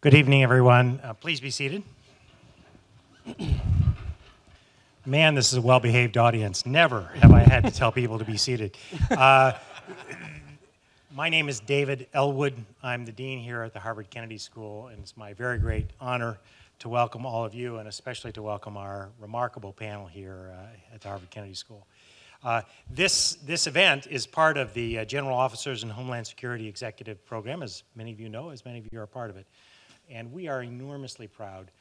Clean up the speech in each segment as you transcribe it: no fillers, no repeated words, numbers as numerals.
Good evening, everyone. Please be seated. Man, this is a well-behaved audience. Never have I had to tell people to be seated. My name is David Ellwood. I'm the dean here at the Harvard Kennedy School, and it's my very great honor to welcome all of you, and especially to welcome our remarkable panel here at the Harvard Kennedy School. This event is part of the General Officers and Homeland Security Executive Program, as many of you know, as many of you are a part of it. And we are enormously proud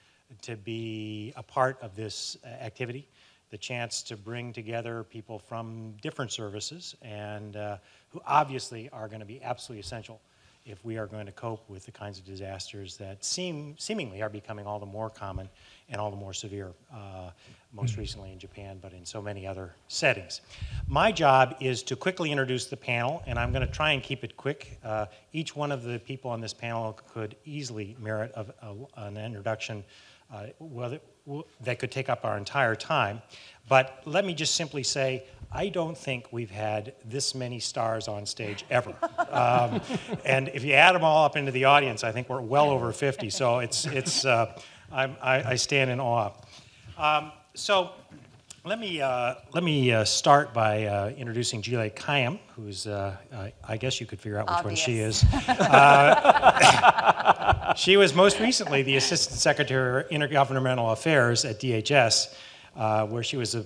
to be a part of this activity, the chance to bring together people from different services and who obviously are going to be absolutely essential if we are going to cope with the kinds of disasters that seemingly are becoming all the more common and all the more severe, most recently in Japan, but in so many other settings. My job is to quickly introduce the panel, and I'm going to try and keep it quick. Each one of the people on this panel could easily merit an introduction that could take up our entire time. But let me just simply say, I don't think we've had this many stars on stage ever. And if you add them all up into the audience, I think we're well over 50. So I stand in awe. So let me start by introducing Gile Kayam, who's I guess you could figure out which one she is. She was most recently the Assistant Secretary of Intergovernmental Affairs at DHS, where she was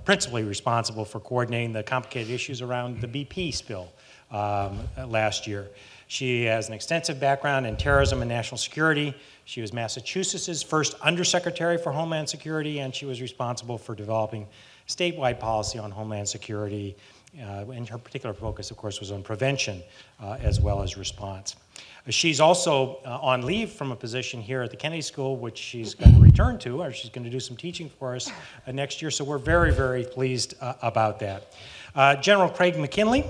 principally responsible for coordinating the complicated issues around the BP spill last year. She has an extensive background in terrorism and national security. She was Massachusetts' first Undersecretary for Homeland Security, and she was responsible for developing statewide policy on Homeland Security. And her particular focus, of course, was on prevention as well as response. She's also on leave from a position here at the Kennedy School, which she's going to return to, or she's going to do some teaching for us next year. So we're very, very pleased about that. General Craig McKinley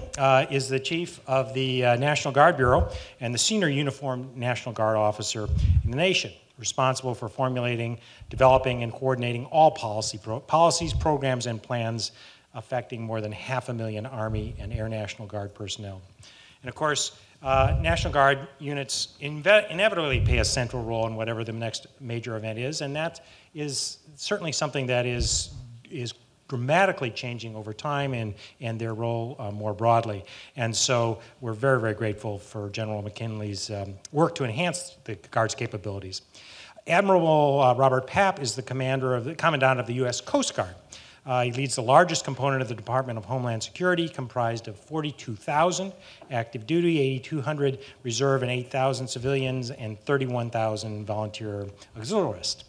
is the chief of the National Guard Bureau and the senior uniformed National Guard officer in the nation, responsible for formulating, developing, and coordinating all policies, programs, and plans affecting more than 500,000 Army and Air National Guard personnel. And of course, National Guard units inevitably play a central role in whatever the next major event is, and that is certainly something that is dramatically changing over time and their role more broadly. And so we're very, very grateful for General McKinley's work to enhance the Guard's capabilities. Admiral Robert Papp is the commandant of the U.S. Coast Guard. He leads the largest component of the Department of Homeland Security, comprised of 42,000 active duty, 8,200 reserve, and 8,000 civilians, and 31,000 volunteer auxiliarists.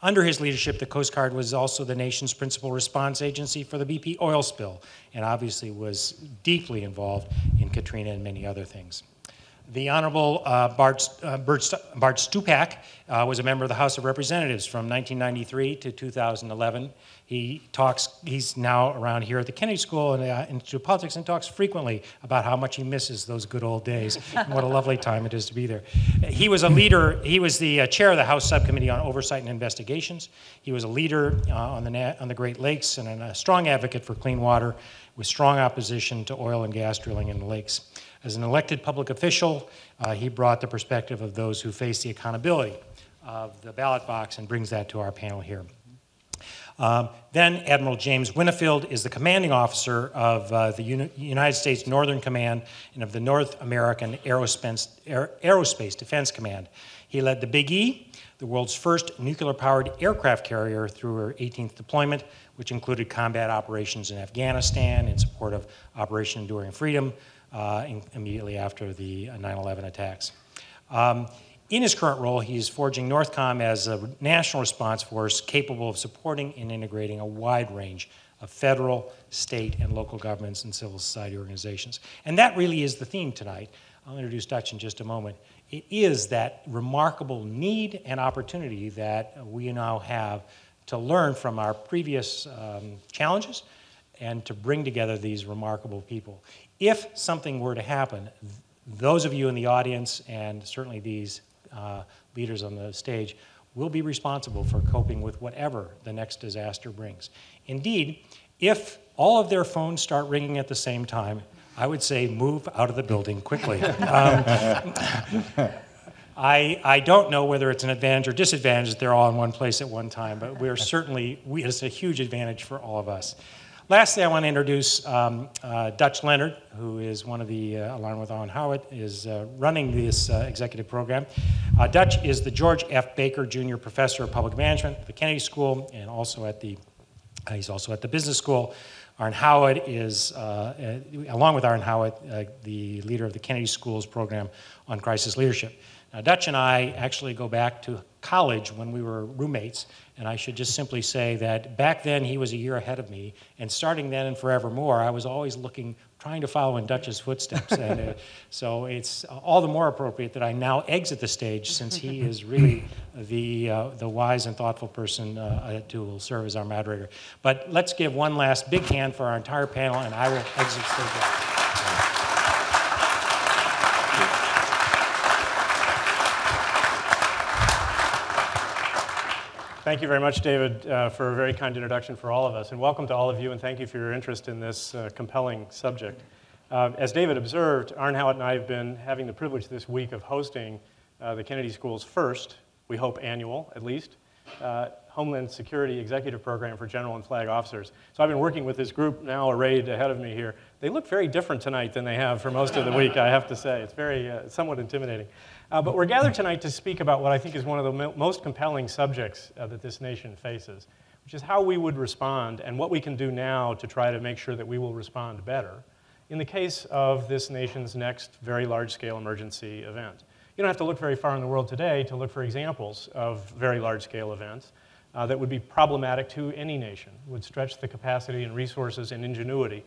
Under his leadership, the Coast Guard was also the nation's principal response agency for the BP oil spill, and obviously was deeply involved in Katrina and many other things. The Honorable Bart Stupak was a member of the House of Representatives from 1993 to 2011. He's now around here at the Kennedy School and Institute of Politics, and talks frequently about how much he misses those good old days and what a lovely time it is to be there. He was a leader. He was the chair of the House Subcommittee on Oversight and Investigations. He was a leader on the Great Lakes and a strong advocate for clean water, with strong opposition to oil and gas drilling in the lakes. As an elected public official, he brought the perspective of those who face the accountability of the ballot box and brings that to our panel here. Then Admiral James Winnfield is the commanding officer of the United States Northern Command and of the North American Aerospace Defense Command. He led the Big E, the world's first nuclear-powered aircraft carrier, through her 18th deployment, which included combat operations in Afghanistan in support of Operation Enduring Freedom, immediately after the 9/11 attacks. In his current role, he is forging NORTHCOM as a national response force capable of supporting and integrating a wide range of federal, state, and local governments and civil society organizations. And that really is the theme tonight. I'll introduce Dutch in just a moment. It is that remarkable need and opportunity that we now have to learn from our previous challenges and to bring together these remarkable people. If something were to happen, those of you in the audience, and certainly these leaders on the stage, will be responsible for coping with whatever the next disaster brings. Indeed, if all of their phones start ringing at the same time, I would say move out of the building quickly. I don't know whether it's an advantage or disadvantage that they're all in one place at one time, but we're certainly, it's a huge advantage for all of us. Lastly, I want to introduce Dutch Leonard, who is one of the, along with Arn Howitt, is running this executive program. Dutch is the George F. Baker Jr. Professor of Public Management at the Kennedy School, and also at the, he's also at the Business School. Arn Howitt is, along with Arn Howitt, the leader of the Kennedy School's program on crisis leadership. Now, Dutch and I actually go back to college when we were roommates, and I should just simply say that back then he was a year ahead of me, and starting then and forevermore, I was always looking, trying to follow in Dutch's footsteps. And so it's all the more appropriate that I now exit the stage, since he is really the wise and thoughtful person who will serve as our moderator. But let's give one last big hand for our entire panel, and I will exit stage left. Thank you very much, David, for a very kind introduction for all of us. And welcome to all of you, and thank you for your interest in this compelling subject. As David observed, Arn Howitt and I have been having the privilege this week of hosting the Kennedy School's first, we hope annual at least, Homeland Security Executive Program for General and Flag Officers. So I've been working with this group now arrayed ahead of me here. They look very different tonight than they have for most of the week, I have to say. It's very, somewhat intimidating. But we're gathered tonight to speak about what I think is one of the most compelling subjects that this nation faces, which is how we would respond and what we can do now to try to make sure that we will respond better in the case of this nation's next very large-scale emergency event. You don't have to look very far in the world today to look for examples of very large-scale events that would be problematic to any nation, would stretch the capacity and resources and ingenuity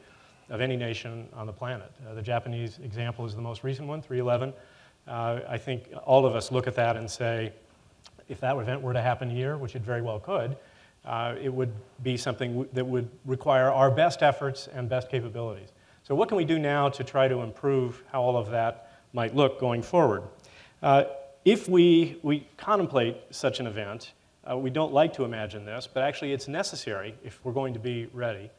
of any nation on the planet. The Japanese example is the most recent one, 3/11. I think all of us look at that and say, if that event were to happen here, which it very well could, it would be something that would require our best efforts and best capabilities. So what can we do now to try to improve how all of that might look going forward? If we contemplate such an event, we don't like to imagine this, but actually it's necessary if we're going to be ready.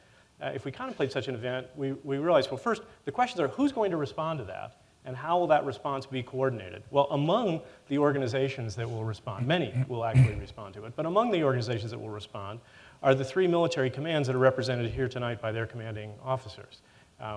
If we contemplate such an event, we realize, well, first, the questions are who's going to respond to that? And how will that response be coordinated? Well, among the organizations that will respond, many will actually respond to it, but among the organizations that will respond are the three military commands that are represented here tonight by their commanding officers.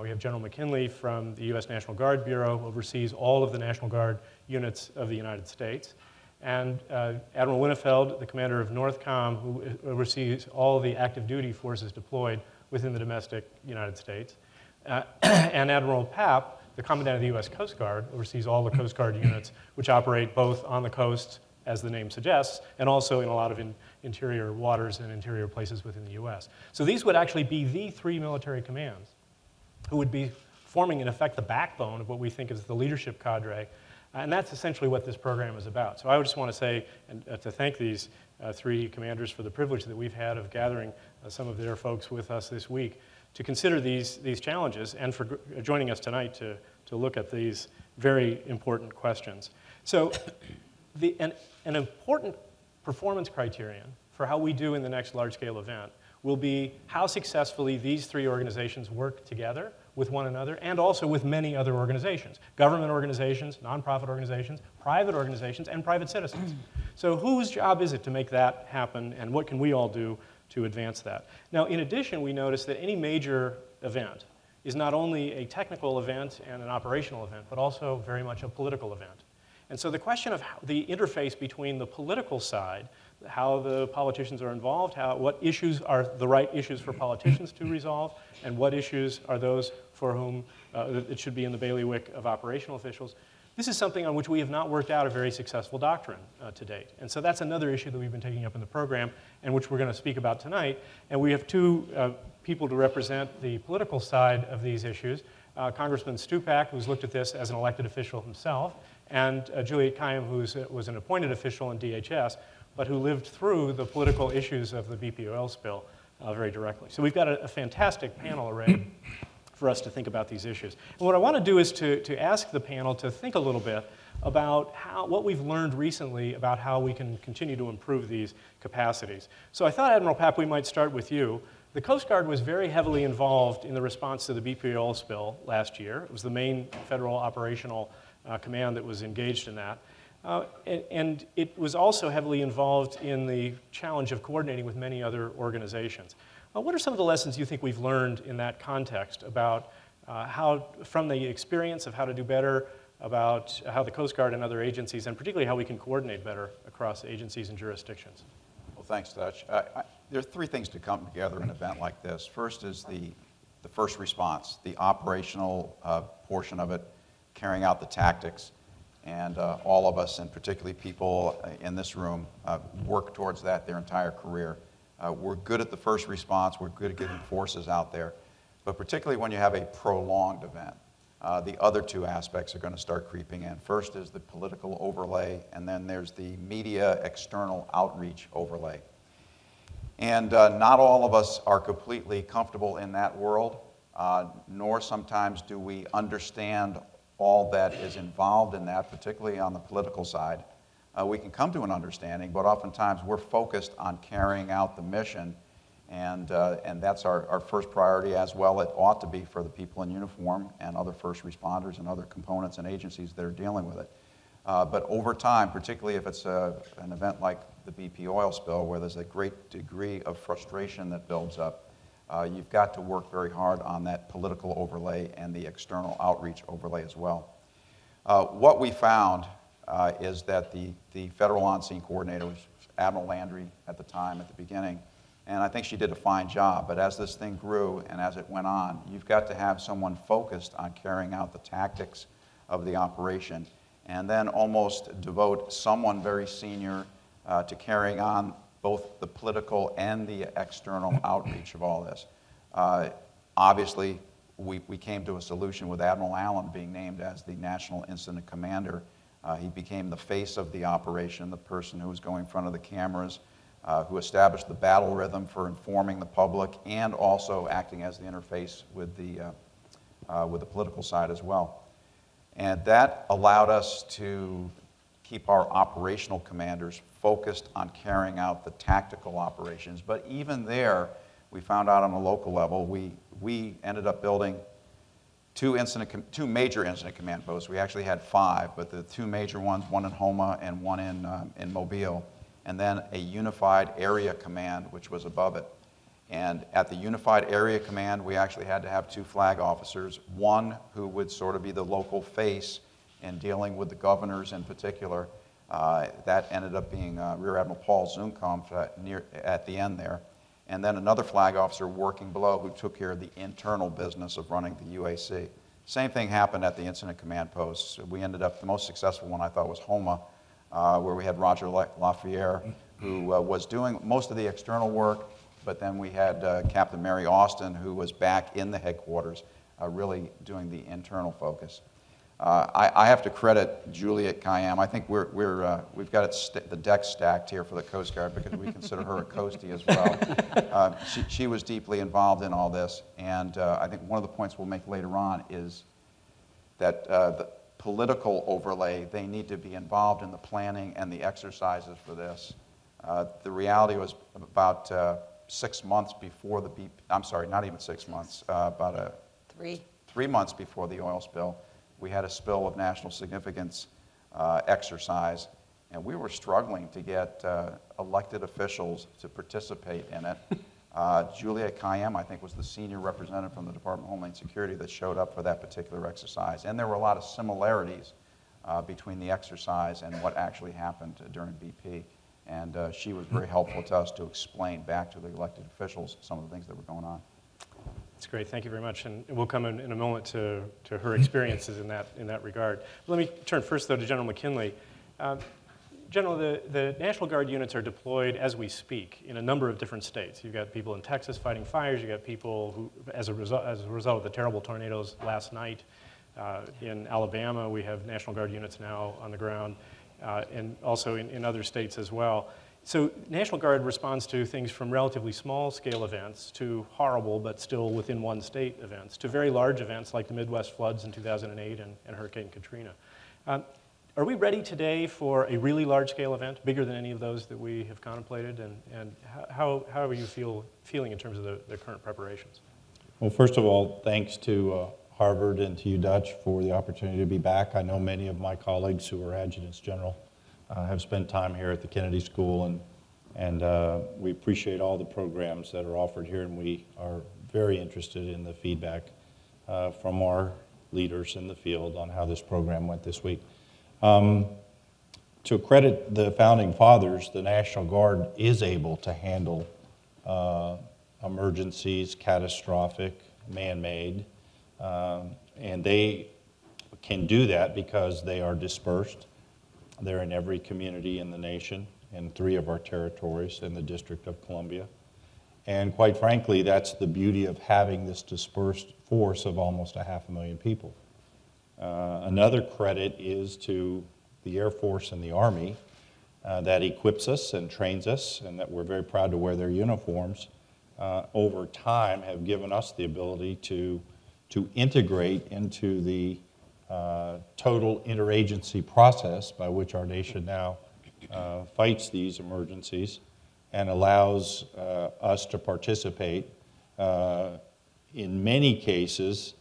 We have General McKinley from the U.S. National Guard Bureau, who oversees all of the National Guard units of the United States, and Admiral Winnefeld, the commander of NORTHCOM, who oversees all the active duty forces deployed within the domestic United States, and Admiral Papp, the Commandant of the U.S. Coast Guard, oversees all the Coast Guard units, which operate both on the coast, as the name suggests, and also in a lot of interior waters and interior places within the U.S. So these would actually be the three military commands who would be forming, in effect, the backbone of what we think is the leadership cadre. And that's essentially what this program is about. So I would just want to say, and to thank these three commanders for the privilege that we've had of gathering some of their folks with us this week to consider these challenges, and for joining us tonight to look at these very important questions. So an important performance criterion for how we do in the next large-scale event will be how successfully these three organizations work together with one another and also with many other organizations, government organizations, nonprofit organizations, private organizations, and private citizens. So whose job is it to make that happen, and what can we all do to advance that? Now, in addition, we notice that any major event is not only a technical event and an operational event, but also very much a political event. And so the question of the interface between the political side, how the politicians are involved, what issues are the right issues for politicians to resolve, and what issues are those for whom it should be in the bailiwick of operational officials. This is something on which we have not worked out a very successful doctrine to date. And so that's another issue that we've been taking up in the program and which we're going to speak about tonight. And we have two people to represent the political side of these issues. Congressman Stupak, who's looked at this as an elected official himself, and Juliet Kayyem, who was an appointed official in DHS, but who lived through the political issues of the BP oil spill very directly. So we've got a fantastic panel array for us to think about these issues. And what I want to do is to ask the panel to think a little bit about what we've learned recently about how we can continue to improve these capacities. So I thought, Admiral Papp, we might start with you. The Coast Guard was very heavily involved in the response to the BP oil spill last year. It was the main federal operational command that was engaged in that. And it was also heavily involved in the challenge of coordinating with many other organizations. What are some of the lessons you think we've learned in that context about how, from the experience of how to do better, about how the Coast Guard and other agencies, and particularly how we can coordinate better across agencies and jurisdictions? Well, thanks, Dutch. There are three things to come together in an event like this. First is the first response, the operational portion of it, carrying out the tactics. And all of us, and particularly people in this room, work towards that their entire career. We're good at the first response. We're good at getting forces out there. But particularly when you have a prolonged event, the other two aspects are going to start creeping in. First is the political overlay, and then there's the media external outreach overlay. And not all of us are completely comfortable in that world, nor sometimes do we understand all that is involved in that, particularly on the political side. We can come to an understanding, but oftentimes we're focused on carrying out the mission, and that's our first priority, as well it ought to be for the people in uniform and other first responders and other components and agencies that are dealing with it. But over time, particularly if it's an event like the BP oil spill, where there's a great degree of frustration that builds up, you've got to work very hard on that political overlay and the external outreach overlay as well. What we found is that the federal on-scene coordinator was Admiral Landry at the time, at the beginning, and I think she did a fine job. But as this thing grew and as it went on, you've got to have someone focused on carrying out the tactics of the operation, and then almost devote someone very senior to carrying on both the political and the external outreach of all this. Obviously, we came to a solution with Admiral Allen being named as the National Incident Commander. He became the face of the operation, the person who was going in front of the cameras, who established the battle rhythm for informing the public and also acting as the interface with the political side as well. And that allowed us to keep our operational commanders focused on carrying out the tactical operations. But even there, we found out on a local level, we ended up building two major incident command posts. We actually had 5, but the 2 major ones, one in Homa and one in Mobile, and then a unified area command, which was above it. And at the unified area command, we actually had to have 2 flag officers, one who would sort of be the local face in dealing with the governors in particular. That ended up being Rear Admiral Paul Zumkampf at the end there. And then another flag officer working below who took care of the internal business of running the UAC. Same thing happened at the incident command posts. We ended up, the most successful one I thought was Homa, where we had Roger Lafayette, who was doing most of the external work, but then we had Captain Mary Austin, who was back in the headquarters, really doing the internal focus. I have to credit Juliet Kayyem. I think we've got the deck stacked here for the Coast Guard because we consider her a coastie as well. She was deeply involved in all this, and I think one of the points we'll make later on is that the political overlay, they need to be involved in the planning and the exercises for this. The reality was about 6 months before the I'm sorry, not even 6 months, about 3 months before the oil spill, we had a spill of national significance exercise, and we were struggling to get elected officials to participate in it. Juliet Kayyem, I think, was the senior representative from the Department of Homeland Security that showed up for that particular exercise. And there were a lot of similarities between the exercise and what actually happened during BP. And she was very helpful to us to explain back to the elected officials some of the things that were going on. That's great. Thank you very much. And we'll come in a moment to her experiences in that regard. Let me turn first, though, to General McKinley. General, the National Guard units are deployed as we speak in a number of different states. You've got people in Texas fighting fires. You've got people who, as a result of the terrible tornadoes last night in Alabama, we have National Guard units now on the ground, and also in other states as well. So National Guard responds to things from relatively small scale events to horrible but still within one state events to very large events like the Midwest floods in 2008 and Hurricane Katrina. Are we ready today for a really large scale event, bigger than any of those that we have contemplated? And how are you feeling in terms of the current preparations? Well, first of all, thanks to Harvard and to you, Dutch, for the opportunity to be back. I know many of my colleagues who are adjutants general have spent time here at the Kennedy School, and we appreciate all the programs that are offered here, and we are very interested in the feedback from our leaders in the field on how this program went this week. To credit the Founding Fathers, the National Guard is able to handle emergencies, catastrophic, man-made, and they can do that because they are dispersed. They're in every community in the nation, in 3 of our territories in the District of Columbia. And quite frankly, that's the beauty of having this dispersed force of almost 500,000 people. Another credit is to the Air Force and the Army that equips us and trains us, and that we're very proud to wear their uniforms, over time have given us the ability to integrate into the total interagency process by which our nation now fights these emergencies and allows us to participate in many cases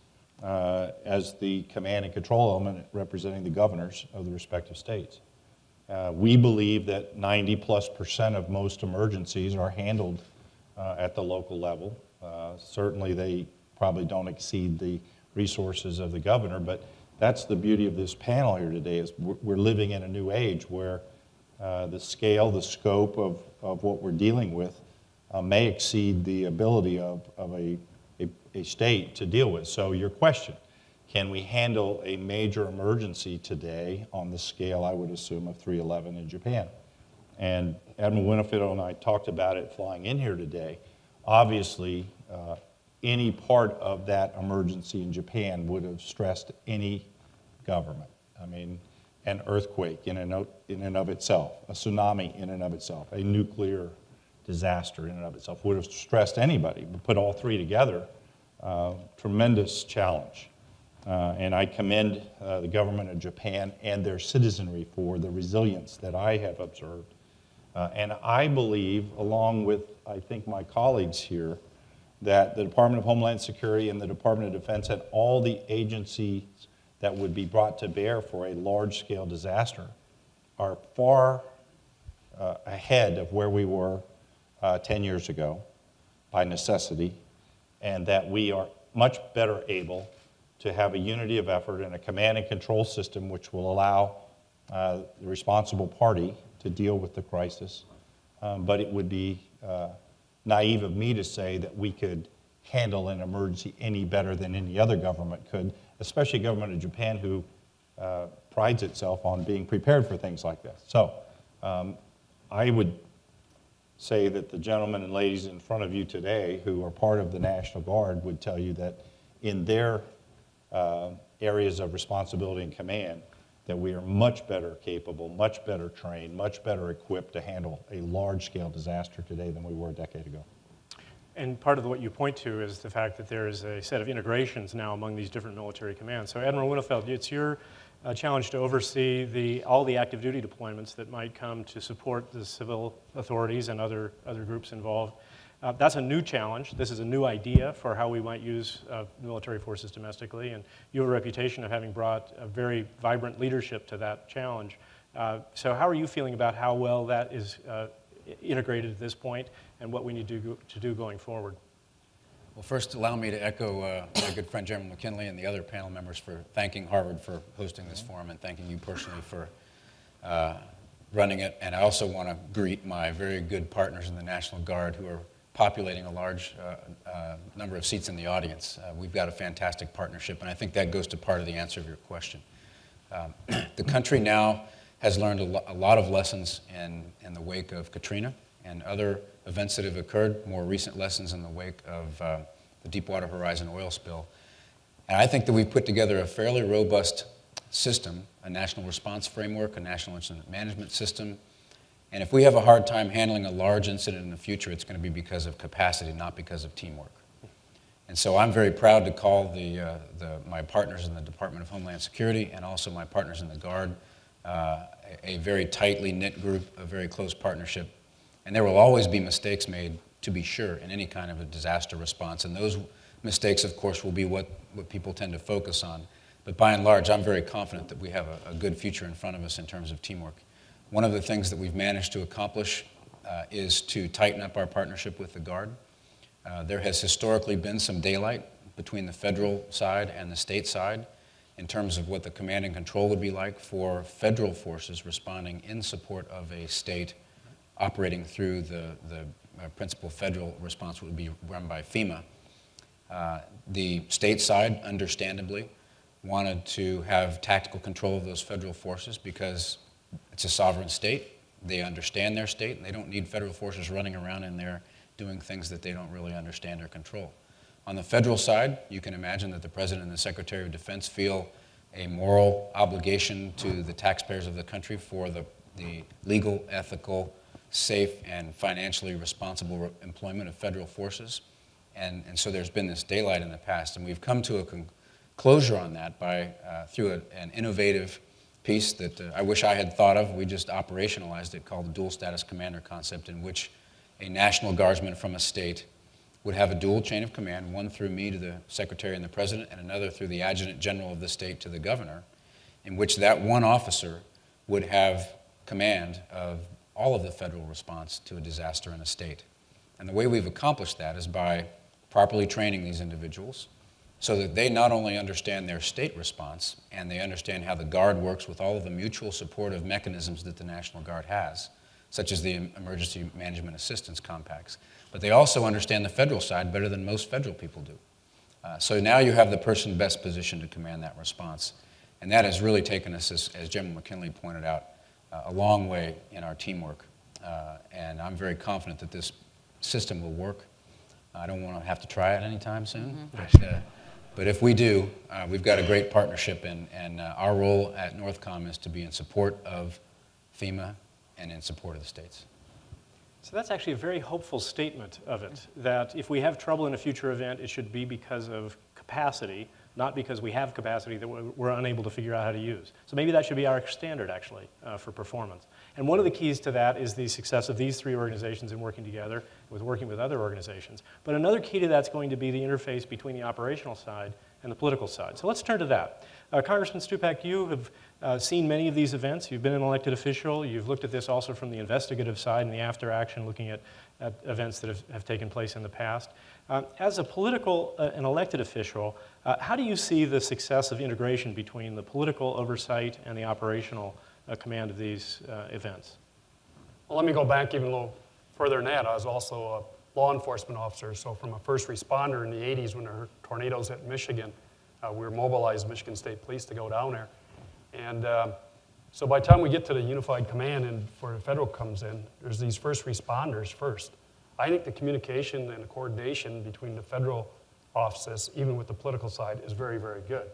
as the command and control element representing the governors of the respective states. We believe that 90+% of most emergencies are handled at the local level. Certainly they probably don't exceed the resources of the governor, but that's the beauty of this panel here today, is we're living in a new age where the scale, the scope of what we're dealing with may exceed the ability of a state to deal with. So your question, can we handle a major emergency today on the scale, I would assume, of 311 in Japan? And Admiral Winfield and I talked about it flying in here today. Obviously, any part of that emergency in Japan would have stressed any government. I mean, an earthquake in and of itself, a tsunami in and of itself, a nuclear disaster in and of itself would have stressed anybody. But put all 3 together, tremendous challenge. And I commend the government of Japan and their citizenry for the resilience that I have observed. And I believe, along with, I think, my colleagues here, that the Department of Homeland Security and the Department of Defense and all the agencies that would be brought to bear for a large-scale disaster are far ahead of where we were 10 years ago by necessity, and that we are much better able to have a unity of effort and a command and control system which will allow the responsible party to deal with the crisis. But it would be naive of me to say that we could handle an emergency any better than any other government could, especially the government of Japan, who prides itself on being prepared for things like this. So I would say that the gentlemen and ladies in front of you today who are part of the National Guard would tell you that in their areas of responsibility and command, that we are much better capable, much better trained, much better equipped to handle a large-scale disaster today than we were a decade ago. And part of what you point to is the fact that there is a set of integrations now among these different military commands. So Admiral Winfield, it's your challenge to oversee all the active duty deployments that might come to support the civil authorities and other groups involved. That's a new challenge. This is a new idea for how we might use military forces domestically, and you have a reputation of having brought a very vibrant leadership to that challenge. So how are you feeling about how well that is integrated at this point, and what we need to do going forward? Well, first, allow me to echo my good friend General McKinley and the other panel members for thanking Harvard for hosting this forum and thanking you personally for running it. And I also want to greet my very good partners in the National Guard who are populating a large number of seats in the audience. We've got a fantastic partnership, and I think that goes to part of the answer of your question. The country now has learned a lot of lessons in the wake of Katrina and other events that have occurred, more recent lessons in the wake of the Deepwater Horizon oil spill. And I think that we've put together a fairly robust system, a national response framework, a national incident management system. And if we have a hard time handling a large incident in the future, it's going to be because of capacity, not because of teamwork. And so I'm very proud to call my partners in the Department of Homeland Security and also my partners in the Guard a very tightly knit group, a very close partnership. And there will always be mistakes made, to be sure, in any kind of a disaster response. And those mistakes, of course, will be what people tend to focus on. But by and large, I'm very confident that we have a good future in front of us in terms of teamwork. One of the things that we've managed to accomplish is to tighten up our partnership with the Guard. There has historically been some daylight between the federal side and the state side in terms of what the command and control would be like for federal forces responding in support of a state operating through the principal federal response would be run by FEMA. The state side, understandably, wanted to have tactical control of those federal forces because it's a sovereign state. They understand their state, and they don't need federal forces running around in there doing things that they don't really understand or control. On the federal side, you can imagine that the President and the Secretary of Defense feel a moral obligation to the taxpayers of the country for the legal, ethical, safe, and financially responsible employment of federal forces. And so there's been this daylight in the past, and we've come to a closure on that by through an innovative piece that I wish I had thought of. We just operationalized it, called the dual status commander concept, in which a National Guardsman from a state would have a dual chain of command, one through me to the Secretary and the President, and another through the Adjutant General of the state to the Governor, in which that one officer would have command of all of the federal response to a disaster in a state. And the way we've accomplished that is by properly training these individuals so that they not only understand their state response and they understand how the Guard works with all of the mutual supportive mechanisms that the National Guard has, such as the Emergency Management Assistance Compacts, but they also understand the federal side better than most federal people do. So now you have the person best positioned to command that response. And that has really taken us, as General McKinley pointed out, a long way in our teamwork. And I'm very confident that this system will work. I don't want to have to try it anytime soon. But if we do, we've got a great partnership, and our role at Northcom is to be in support of FEMA and in support of the states. So that's actually a very hopeful statement of it, that if we have trouble in a future event, it should be because of capacity, not because we have capacity that we're unable to figure out how to use. So maybe that should be our standard, actually, for performance. And one of the keys to that is the success of these three organizations in working together, with working with other organizations. But another key to that's going to be the interface between the operational side and the political side. So let's turn to that. Congressman Stupak, you have seen many of these events. You've been an elected official. You've looked at this also from the investigative side and the after action, looking at events that have taken place in the past. As a political and elected official, how do you see the success of integration between the political oversight and the operational command of these events? Well, let me go back even a little further than that. I was also a law enforcement officer, so from a first responder in the 80s when there were tornadoes hit Michigan, we were mobilized, Michigan State Police, to go down there. And so by the time we get to the unified command and for the federal comes in, there's these first responders first. I think the communication and the coordination between the federal offices, even with the political side, is very, very good.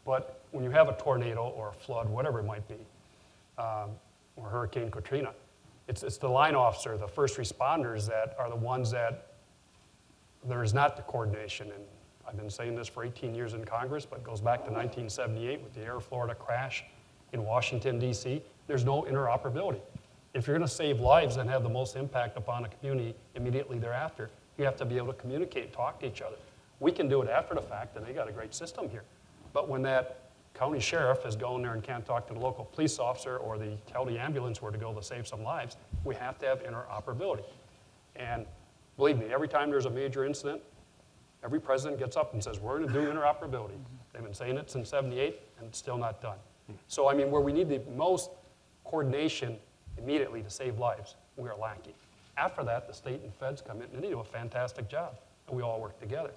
But when you have a tornado or a flood, whatever it might be, or Hurricane Katrina, it's the line officer, the first responders that are the ones that there is not the coordination. And I've been saying this for 18 years in Congress, but it goes back to 1978 with the Air Florida crash in Washington, D.C. There's no interoperability. If you're going to save lives and have the most impact upon a community immediately thereafter, you have to be able to communicate, talk to each other. We can do it after the fact, and they got a great system here. But when that county sheriff is going there and can't talk to the local police officer or the county ambulance where to go to save some lives, we have to have interoperability. And believe me, every time there's a major incident, every president gets up and says, we're going to do interoperability. They've been saying it since '78, and it's still not done. So, I mean, where we need the most coordination immediately to save lives, we are lacking. After that, the state and feds come in, and they do a fantastic job, and we all work together.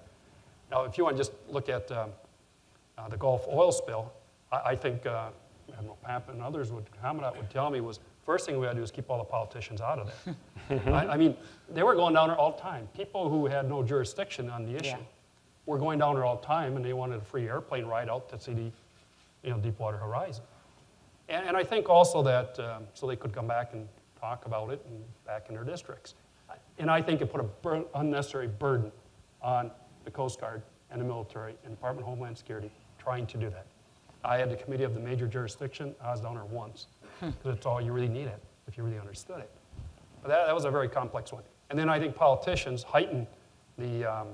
Now, if you want to just look at the Gulf oil spill, I think Admiral Papp and others would tell me was, first thing we had to do is keep all the politicians out of there. I mean, they were going down there all the time. People who had no jurisdiction on the issue were going down there all the time, and they wanted a free airplane ride out to see the Deepwater Horizon. And I think also that so they could come back and talk about it and back in their districts. And I think it put an unnecessary burden on the Coast Guard and the military and Department of Homeland Security trying to do that. I had the committee of the major jurisdiction. I was down there once, because it's all you really needed if you really understood it. But that was a very complex one. And then I think politicians heighten the,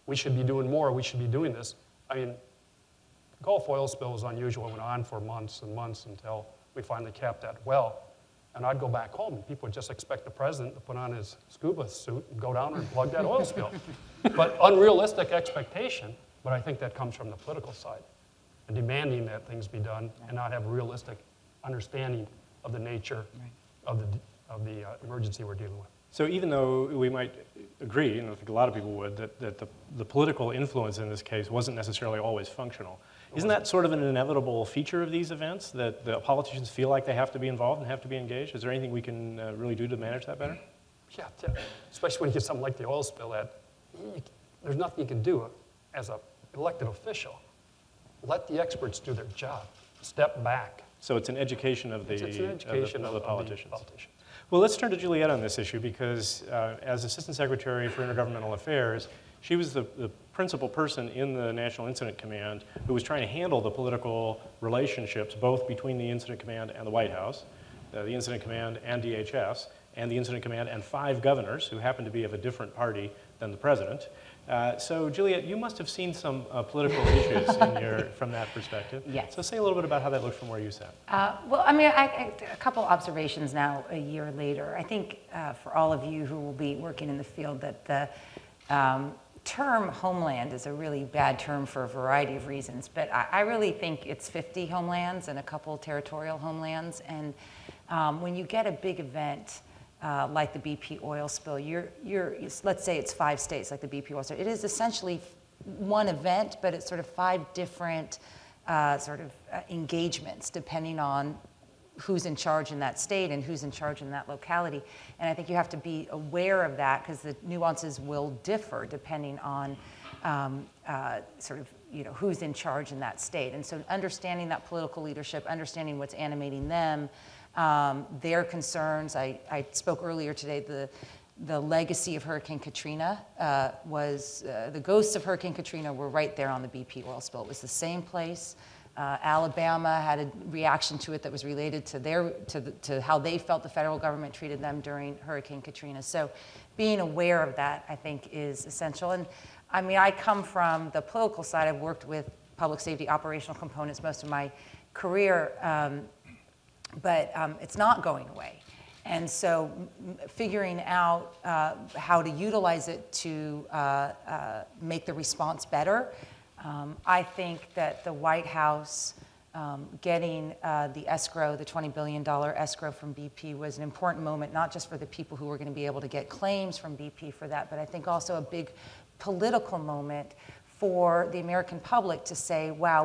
we should be doing more, we should be doing this. I mean, the Gulf oil spill was unusual. It went on for months and months until we finally capped that well. And I'd go back home, and people would just expect the president to put on his scuba suit and go down there and plug that oil spill. But unrealistic expectation, but I think that comes from the political side, and demanding that things be done and not have a realistic understanding of the nature of the emergency we're dealing with. So even though we might agree, and I think a lot of people would, that the political influence in this case wasn't necessarily always functional, isn't that sort of an inevitable feature of these events, that the politicians feel like they have to be involved and have to be engaged? Is there anything we can really do to manage that better? Yeah, especially when you get something like the oil spill, there's nothing you can do as an elected official. Let the experts do their job. Step back. So it's an education of the, It's an education of the politicians. The politicians. Well, let's turn to Juliette on this issue, because as Assistant Secretary for Intergovernmental Affairs, she was the principal person in the National Incident Command who was trying to handle the political relationships both between the Incident Command and the White House, the Incident Command and DHS, and the Incident Command and 5 governors who happened to be of a different party than the president. So, Juliette, you must have seen some political issues from that perspective. Yes. So say a little bit about how that looked from where you sat. Well, I mean, a couple observations now, a year later. I think for all of you who will be working in the field, that the term homeland is a really bad term for a variety of reasons, but I really think it's 50 homelands and a couple territorial homelands. And when you get a big event like the BP oil spill, let's say it's 5 states like the BP oil spill. It is essentially one event, but it's sort of 5 different engagements depending on who's in charge in that state and who's in charge in that locality. And I think you have to be aware of that, because the nuances will differ depending on who's in charge in that state. And so understanding that political leadership, understanding what's animating them, their concerns. I spoke earlier today, the legacy of Hurricane Katrina was, the ghosts of Hurricane Katrina were right there on the BP oil spill. It was the same place. Alabama had a reaction to it that was related to how they felt the federal government treated them during Hurricane Katrina. So being aware of that, I think, is essential. And I mean, I come from the political side. I've worked with public safety operational components most of my career, but it's not going away. And so figuring out how to utilize it to make the response better. I think that the White House getting the escrow, the $20 billion escrow from BP, was an important moment, not just for the people who were going to be able to get claims from BP for that, but I think also a big political moment for the American public to say, wow,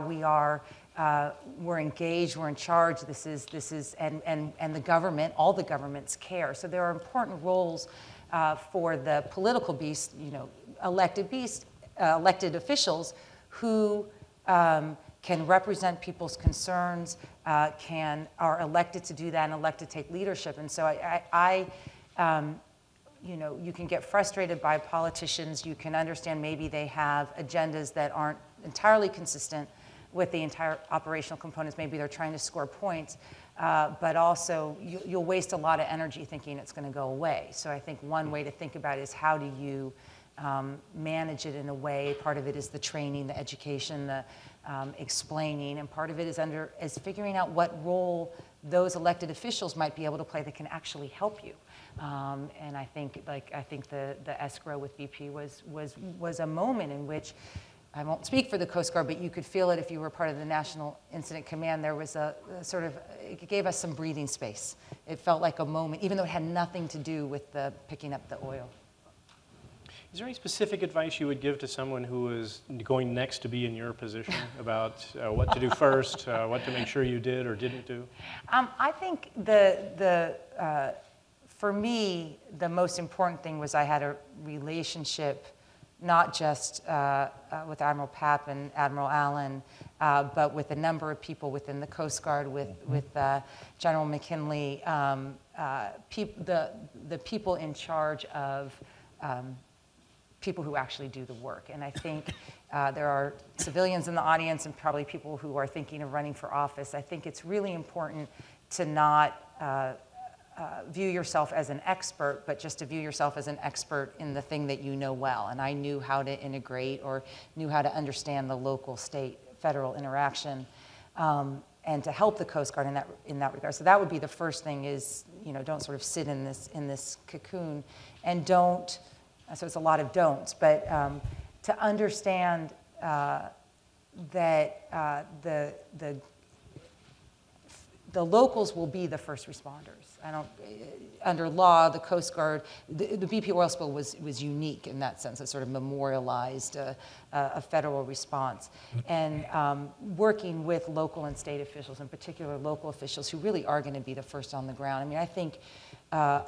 we're engaged, we're in charge, this is, and the government, all the governments care. So there are important roles for the political beast, elected officials who can represent people's concerns, are elected to do that and elected to take leadership. And so you can get frustrated by politicians. You can understand maybe they have agendas that aren't entirely consistent with the entire operational components. Maybe they're trying to score points, but also you'll waste a lot of energy thinking it's going to go away. So I think one way to think about it is, how do you manage it in a way? Part of it is the training, the education, the explaining, and part of it is figuring out what role those elected officials might be able to play that can actually help you. And I think the escrow with BP was a moment in which, I won't speak for the Coast Guard, but you could feel it if you were part of the National Incident Command. There was it gave us some breathing space. It felt like a moment, even though it had nothing to do with picking up the oil. Is there any specific advice you would give to someone who is going next to be in your position about what to do first, what to make sure you did or didn't do? I think for me, the most important thing was I had a relationship not just with Admiral Papp and Admiral Allen, but with a number of people within the Coast Guard, with General McKinley, the people in charge of people who actually do the work. And I think there are civilians in the audience and probably people who are thinking of running for office. I think it's really important to not view yourself as an expert, but just to view yourself as an expert in the thing that you know well. And I knew how to integrate or knew how to understand the local, state, federal interaction. and to help the Coast Guard in that regard. So that would be the first thing is, don't sort of sit in this cocoon and don't, so it's a lot of don'ts, but to understand that the locals will be the first responders. Under law, the Coast Guard, the BP oil spill was unique in that sense. It sort of memorialized a federal response. And working with local and state officials, in particular local officials, who really are going to be the first on the ground, I mean, I think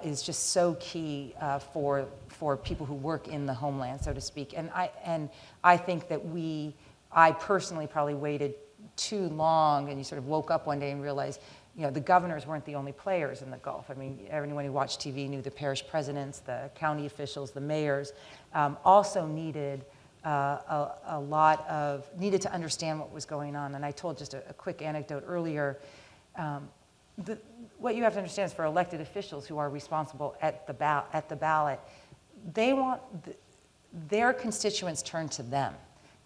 is just so key for people who work in the homeland, so to speak. And I think that I personally probably waited too long, and you sort of woke up one day and realized, the governors weren't the only players in the Gulf. I mean, everyone who watched TV knew the parish presidents, the county officials, the mayors, also needed needed to understand what was going on. And I told just a quick anecdote earlier. What you have to understand is for elected officials who are responsible at the ballot, they want their constituents turn to them.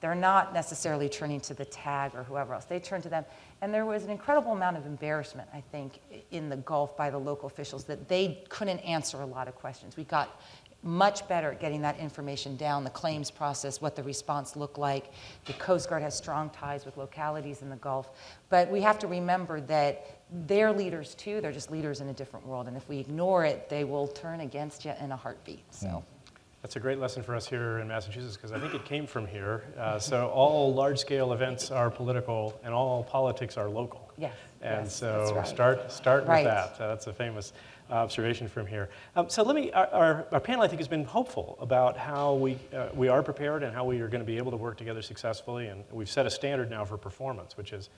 They're not necessarily turning to the tag or whoever else. They turn to them. And there was an incredible amount of embarrassment, I think, in the Gulf by the local officials that they couldn't answer a lot of questions. We got much better at getting that information down, the claims process, what the response looked like. The Coast Guard has strong ties with localities in the Gulf. But we have to remember that they're leaders too. They're just leaders in a different world. And if we ignore it, they will turn against you in a heartbeat. So. That's a great lesson for us here in Massachusetts because I think it came from here. So all large-scale events are political and all politics are local. Yes. And yes, so right. start Right. with that. That's a famous observation from here. So let me, our panel I think has been hopeful about how we are prepared and how we are going to be able to work together successfully. And we've set a standard now for performance, which is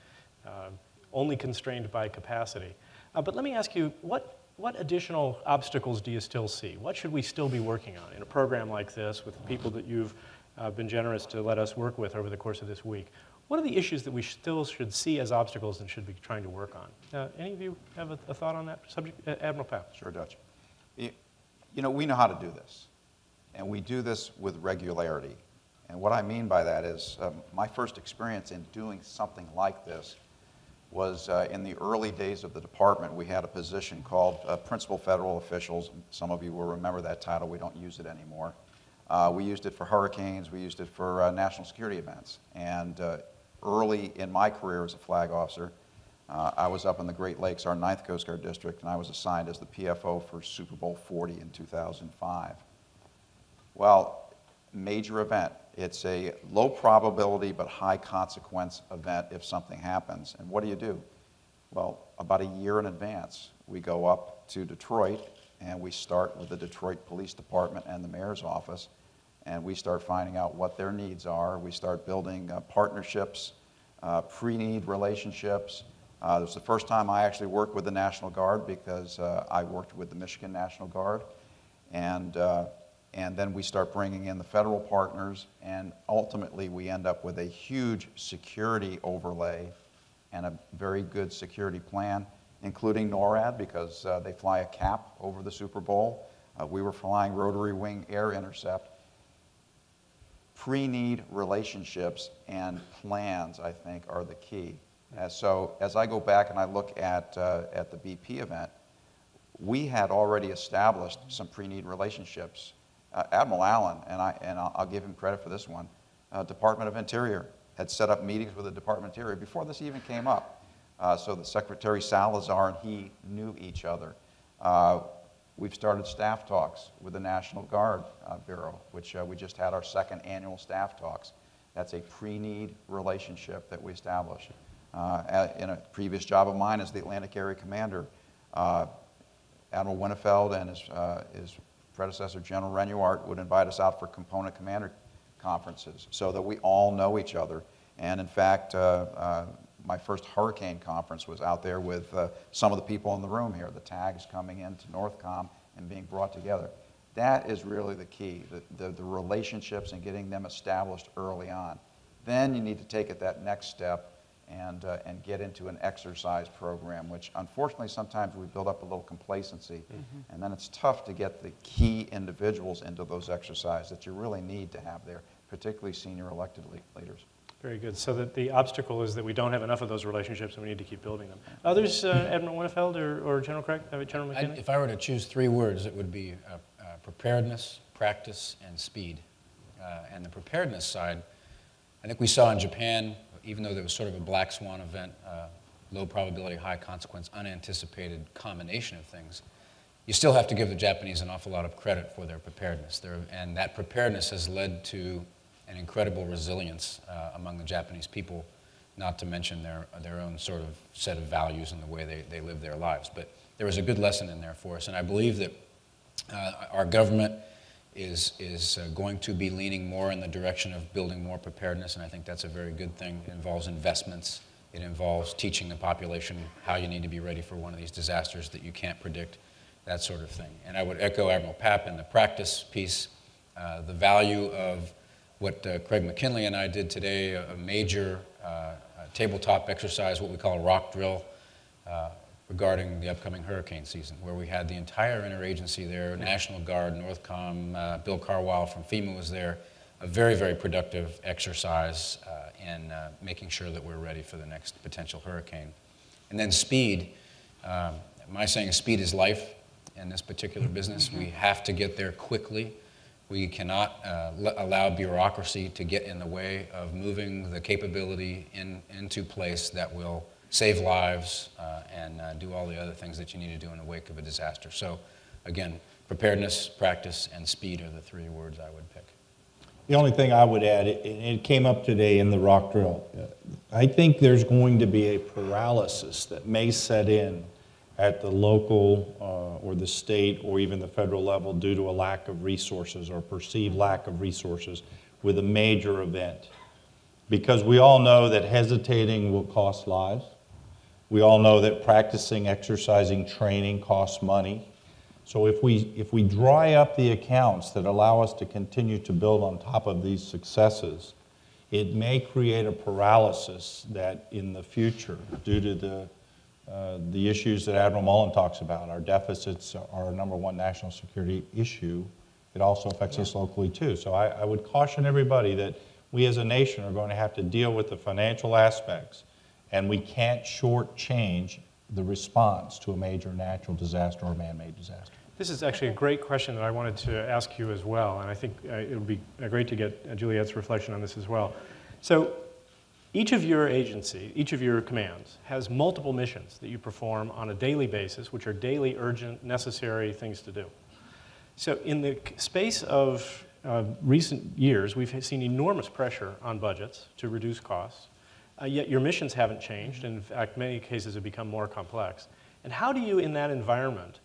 only constrained by capacity. But let me ask you, what additional obstacles do you still see? What should we still be working on in a program like this with the people that you've been generous to let us work with over the course of this week? What are the issues that we still should see as obstacles and should be trying to work on? Any of you have a thought on that subject? Admiral Powell. Sure, Dutch. We know how to do this, and we do this with regularity. And what I mean by that is my first experience in doing something like this was in the early days of the department. We had a position called Principal Federal Officials. Some of you will remember that title. We don't use it anymore. We used it for hurricanes. We used it for national security events. And early in my career as a flag officer, I was up in the Great Lakes, our 9th Coast Guard District, and I was assigned as the PFO for Super Bowl 40 in 2005. Well, major event. It's a low probability but high consequence event if something happens. And what do? Well, about a year in advance, we go up to Detroit and we start with the Detroit Police Department and the mayor's office, and we start finding out what their needs are. We start building partnerships, pre-need relationships. It was the first time I actually worked with the National Guard because I worked with the Michigan National Guard. And then we start bringing in the federal partners, and ultimately we end up with a huge security overlay and a very good security plan, including NORAD, because they fly a cap over the Super Bowl. We were flying rotary wing air intercept. Pre-need relationships and plans, I think, are the key. So as I go back and I look at the BP event, we had already established some pre-need relationships. Admiral Allen, and I'll give him credit for this one, Department of Interior had set up meetings with the Department of Interior before this even came up. So the Secretary Salazar and he knew each other. We've started staff talks with the National Guard Bureau, which we just had our 2nd annual staff talks. That's a pre-need relationship that we established. In a previous job of mine as the Atlantic Area Commander, Admiral Winnefeld and his predecessor, General Renuart, would invite us out for component commander conferences so that we all know each other. And in fact, my first hurricane conference was out there with some of the people in the room here, the tags coming into NORTHCOM and being brought together. That is really the key, the relationships and getting them established early on. Then you need to take it that next step and get into an exercise program, which unfortunately sometimes we build up a little complacency, and then it's tough to get the key individuals into those exercises that you really need to have there, particularly senior elected leaders. Very good. So that the obstacle is that we don't have enough of those relationships and we need to keep building them. Others, Admiral Winnefeld or General Craig, General McKinley? If I were to choose 3 words, it would be preparedness, practice, and speed. And the preparedness side, I think we saw in Japan, even though there was sort of a black swan event, low probability, high consequence, unanticipated combination of things, you still have to give the Japanese an awful lot of credit for their preparedness. And that preparedness has led to an incredible resilience among the Japanese people, not to mention their own sort of set of values and the way they live their lives. But there was a good lesson in there for us, and I believe that our government is going to be leaning more in the direction of building more preparedness, and I think that's a very good thing. It involves investments. It involves teaching the population how you need to be ready for one of these disasters that you can't predict, that sort of thing. And I would echo Admiral Papp in the practice piece, the value of what Craig McKinley and I did today, a major tabletop exercise, what we call a rock drill, regarding the upcoming hurricane season, where we had the entire interagency there, National Guard, Northcom, Bill Carwile from FEMA was there, a very, very productive exercise in making sure that we're ready for the next potential hurricane. And then speed, my saying is speed is life in this particular business. We have to get there quickly. We cannot allow bureaucracy to get in the way of moving the capability into place that will save lives and do all the other things that you need to do in the wake of a disaster. So again, preparedness, practice, and speed are the 3 words I would pick. The only thing I would add, it came up today in the rock drill, I think there's going to be a paralysis that may set in at the local or the state or even the federal level due to a lack of resources or perceived lack of resources with a major event. Because we all know that hesitating will cost lives. We all know that practicing, exercising, training costs money. So if we dry up the accounts that allow us to continue to build on top of these successes, it may create a paralysis that in the future, due to the issues that Admiral Mullen talks about, our deficits are our #1 national security issue. It also affects us locally too. So I would caution everybody that we as a nation are going to have to deal with the financial aspects, and we can't shortchange the response to a major natural disaster or man-made disaster. This is actually a great question that I wanted to ask you as well, and I think it would be great to get Juliette's reflection on this as well. So each of your agency, each of your commands has multiple missions that you perform on a daily basis, which are daily, urgent, necessary things to do. So in the space of recent years, we've seen enormous pressure on budgets to reduce costs, yet your missions haven't changed, and in fact, many cases have become more complex. And how do you, in that environment,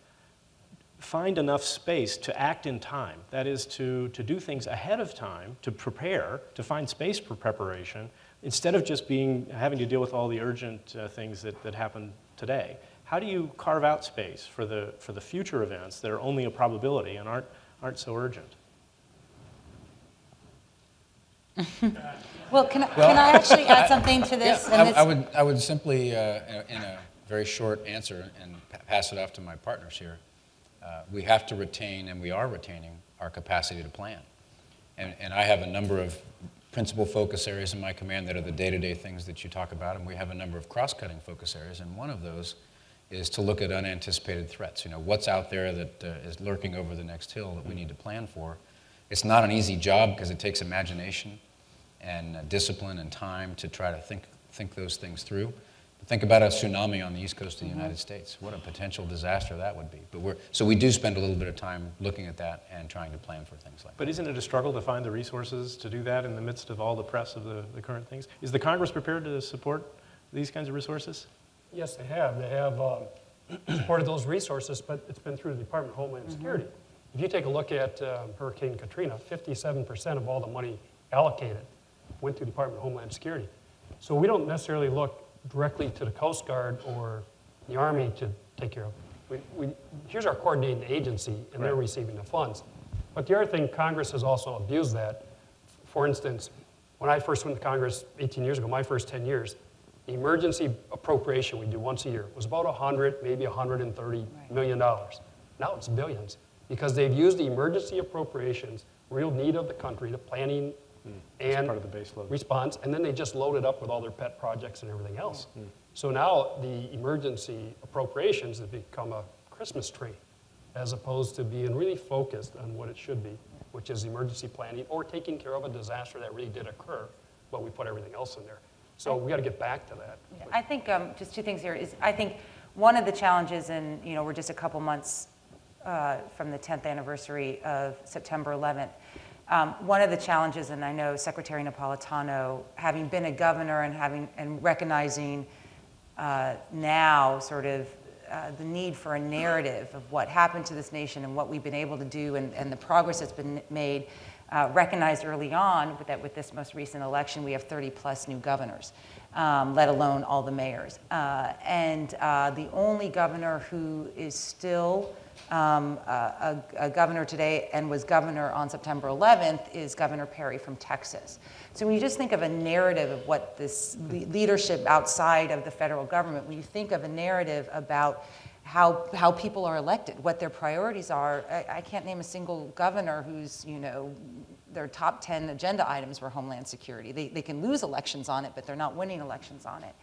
find enough space to act in time? That is, to do things ahead of time, to prepare, to find space for preparation, instead of just having to deal with all the urgent things that happen today. How do you carve out space for the future events that are only a probability and aren't so urgent? Well, can I actually add something to this? Yeah, I would simply, in a very short answer, and pass it off to my partners here, we have to retain, and we are retaining, our capacity to plan. And I have a number of principal focus areas in my command that are the day-to-day things that you talk about, and we have a number of cross-cutting focus areas, and one of those is to look at unanticipated threats. You know, what's out there that is lurking over the next hill that we need to plan for. It's not an easy job because it takes imagination and discipline and time to try to think those things through. But think about a tsunami on the east coast of the United States. What a potential disaster that would be. So we do spend a little bit of time looking at that and trying to plan for things like that. But isn't it a struggle to find the resources to do that in the midst of all the press of the current things? Is the Congress prepared to support these kinds of resources? Yes, they have. They have supported those resources, but it's been through the Department of Homeland Security. If you take a look at Hurricane Katrina, 57% of all the money allocated went to the Department of Homeland Security. So we don't necessarily look directly to the Coast Guard or the Army to take care of. Here's our coordinating agency, and they're receiving the funds. But the other thing, Congress has also abused that. For instance, when I first went to Congress 18 years ago, my first 10 years, the emergency appropriation we do once a year was about $100, maybe $130 million. Now it's billions, because they've used the emergency appropriations, real need of the country, the planning As and part of the base load. response, and then they just load it up with all their pet projects and everything else. So now the emergency appropriations have become a Christmas tree, as opposed to being really focused on what it should be, which is emergency planning or taking care of a disaster that really did occur, but we put everything else in there. So we got to get back to that. Yeah, I think just two things here is I think one of the challenges, and we're just a couple months from the 10th anniversary of September 11th. One of the challenges, and I know Secretary Napolitano, having been a governor and recognizing now sort of the need for a narrative of what happened to this nation and what we've been able to do and the progress that's been made, recognized early on that with this most recent election we have 30 plus new governors, let alone all the mayors. And the only governor who is still a governor today and was governor on September 11th is Governor Perry from Texas. So when you just think of a narrative of what this leadership outside of the federal government, when you think of a narrative about how people are elected, what their priorities are, I can't name a single governor who's, their top 10 agenda items were Homeland Security. They can lose elections on it, but they're not winning elections on it.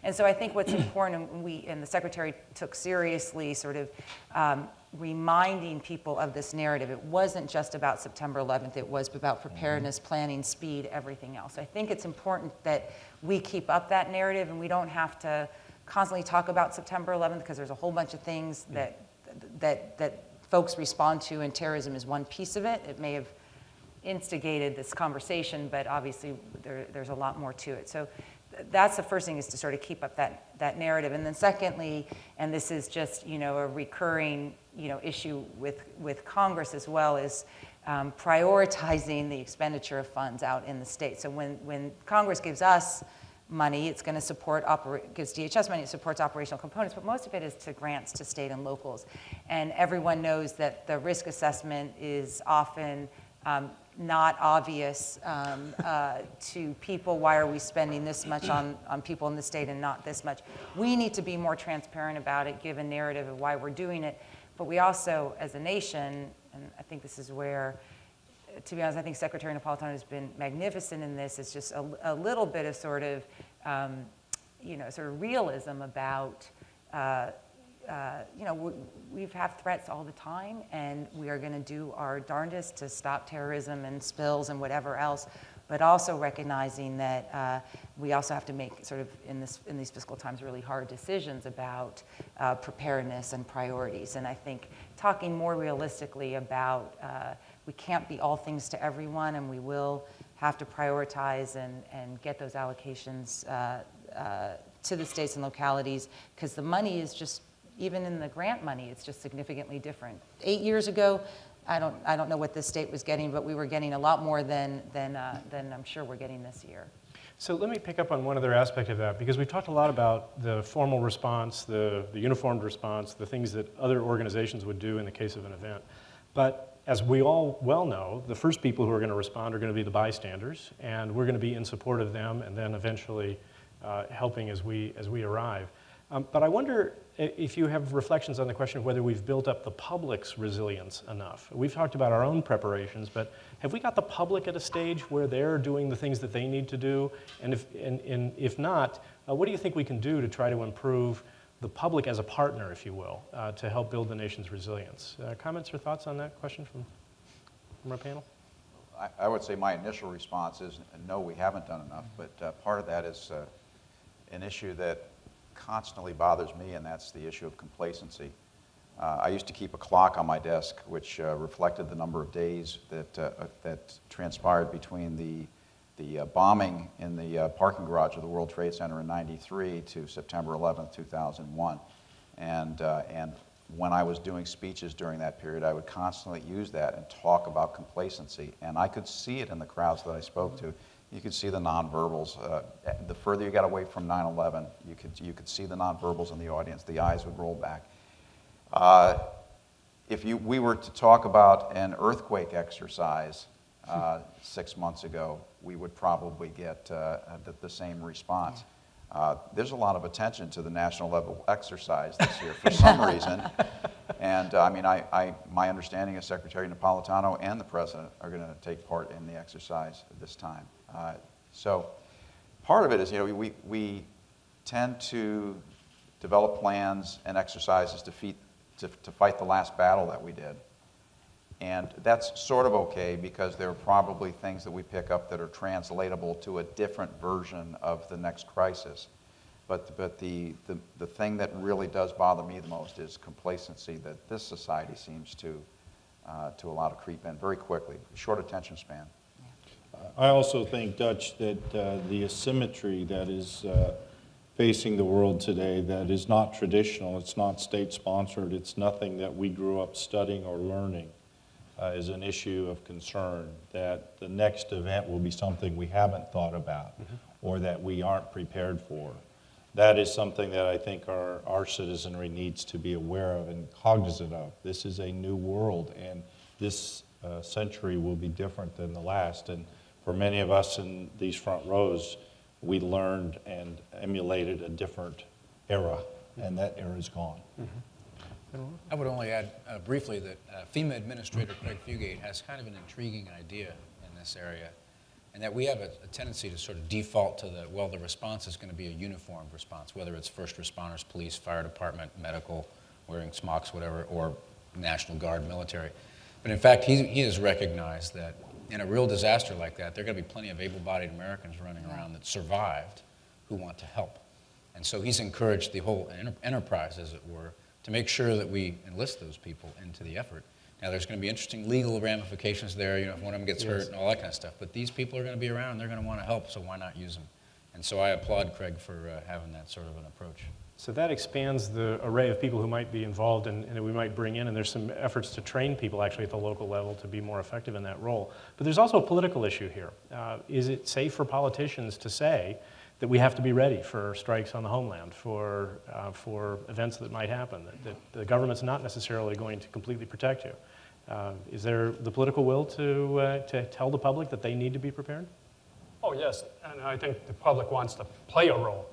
And so I think what's important, and the Secretary took seriously sort of reminding people of this narrative. It wasn't just about September 11th, it was about preparedness, planning, speed, everything else. I think it's important that we keep up that narrative and we don't have to constantly talk about September 11th because there's a whole bunch of things that folks respond to, and terrorism is one piece of it. It may have instigated this conversation, but obviously there's a lot more to it. So that's the first thing, is to sort of keep up that narrative. And then secondly, and this is just a recurring issue with Congress as well, is prioritizing the expenditure of funds out in the state. So when Congress gives us money, it's going to support, gives DHS money, it supports operational components, but most of it is to grants to state and locals. And everyone knows that the risk assessment is often not obvious to people. Why are we spending this much on people in the state and not this much? We need to be more transparent about it, give a narrative of why we're doing it. But we also, as a nation, and I think this is where, to be honest, I think Secretary Napolitano has been magnificent in this, is just a little bit of sort of, sort of realism about, we have threats all the time, and we are going to do our darndest to stop terrorism and spills and whatever else, but also recognizing that we also have to make sort of in these fiscal times really hard decisions about preparedness and priorities. And I think talking more realistically about we can't be all things to everyone, and we will have to prioritize and get those allocations to the states and localities, because the money is just, even in the grant money, it's just significantly different. 8 years ago, I don't know what this state was getting, but we were getting a lot more than I'm sure we're getting this year. So let me pick up on one other aspect of that, because we've talked a lot about the formal response, the uniformed response, the things that other organizations would do in the case of an event. But as we all well know, the first people who are going to respond are going to be the bystanders, and we're going to be in support of them and then eventually helping as we arrive. But I wonder if you have reflections on the question of whether we've built up the public's resilience enough. We've talked about our own preparations, but have we got the public at a stage where they're doing the things that they need to do? And if not, what do you think we can do to try to improve the public as a partner, if you will, to help build the nation's resilience? Comments or thoughts on that question from our panel? I would say my initial response is no, we haven't done enough, but part of that is an issue that constantly bothers me, and that's the issue of complacency. I used to keep a clock on my desk which reflected the number of days that transpired between the bombing in the parking garage of the World Trade Center in '93 to September 11th, 2001. And when I was doing speeches during that period, I would constantly use that and talk about complacency. And I could see it in the crowds that I spoke to. You could see the nonverbals. The further you got away from 9/11, you could see the nonverbals in the audience. The eyes would roll back. If we were to talk about an earthquake exercise 6 months ago, we would probably get the same response. There's a lot of attention to the national level exercise this year for some reason. And I mean, my understanding is Secretary Napolitano and the President are going to take part in the exercise at this time. So part of it is, you know, we tend to develop plans and exercises to fight the last battle that we did. And that's sort of okay because there are probably things that we pick up that are translatable to a different version of the next crisis. But the thing that really does bother me the most is complacency that this society seems to allow to creep in very quickly, short attention span. I also think, Dutch, that the asymmetry that is facing the world today that is not traditional, it's not state-sponsored, it's nothing that we grew up studying or learning, is an issue of concern, that the next event will be something we haven't thought about or that we aren't prepared for. That is something that I think our citizenry needs to be aware of and cognizant of. This is a new world, and this century will be different than the last. And for many of us in these front rows, we learned and emulated a different era, and that era is gone. I would only add briefly that FEMA Administrator Craig Fugate has kind of an intriguing idea in this area, and that we have a tendency to sort of default to the response is going to be a uniformed response, whether it's first responders, police, fire department, medical, wearing smocks, whatever, or National Guard, military. But in fact, he has recognized that in a real disaster like that, there are going to be plenty of able-bodied Americans running around that survived who want to help. And so he's encouraged the whole enterprise, as it were, to make sure that we enlist those people into the effort. Now, there's going to be interesting legal ramifications there, you know, if one of them gets hurt and all that kind of stuff. But these people are going to be around, they're going to want to help, so why not use them? And so I applaud Craig for having that sort of an approach. So that expands the array of people who might be involved and that we might bring in, and there's some efforts to train people actually at the local level to be more effective in that role. But there's also a political issue here. Is it safe for politicians to say that we have to be ready for strikes on the homeland, for events that might happen, that the government's not necessarily going to completely protect you? Is there the political will to tell the public that they need to be prepared? Oh, yes, and I think the public wants to play a role,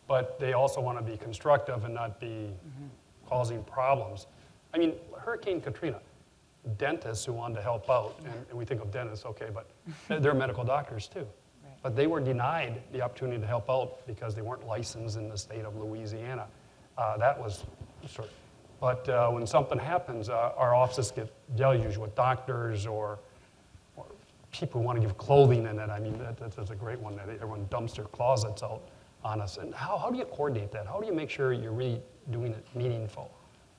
but they also want to be constructive and not be causing problems. I mean, Hurricane Katrina, dentists who wanted to help out, and we think of dentists, okay, but they're medical doctors too. But they were denied the opportunity to help out because they weren't licensed in the state of Louisiana. That was sort of, but when something happens, our offices get deluged with doctors or people who want to give clothing in it. I mean, that's a great one that everyone dumps their closets out on us. And how do you coordinate that? How do you make sure you're really doing it meaningful?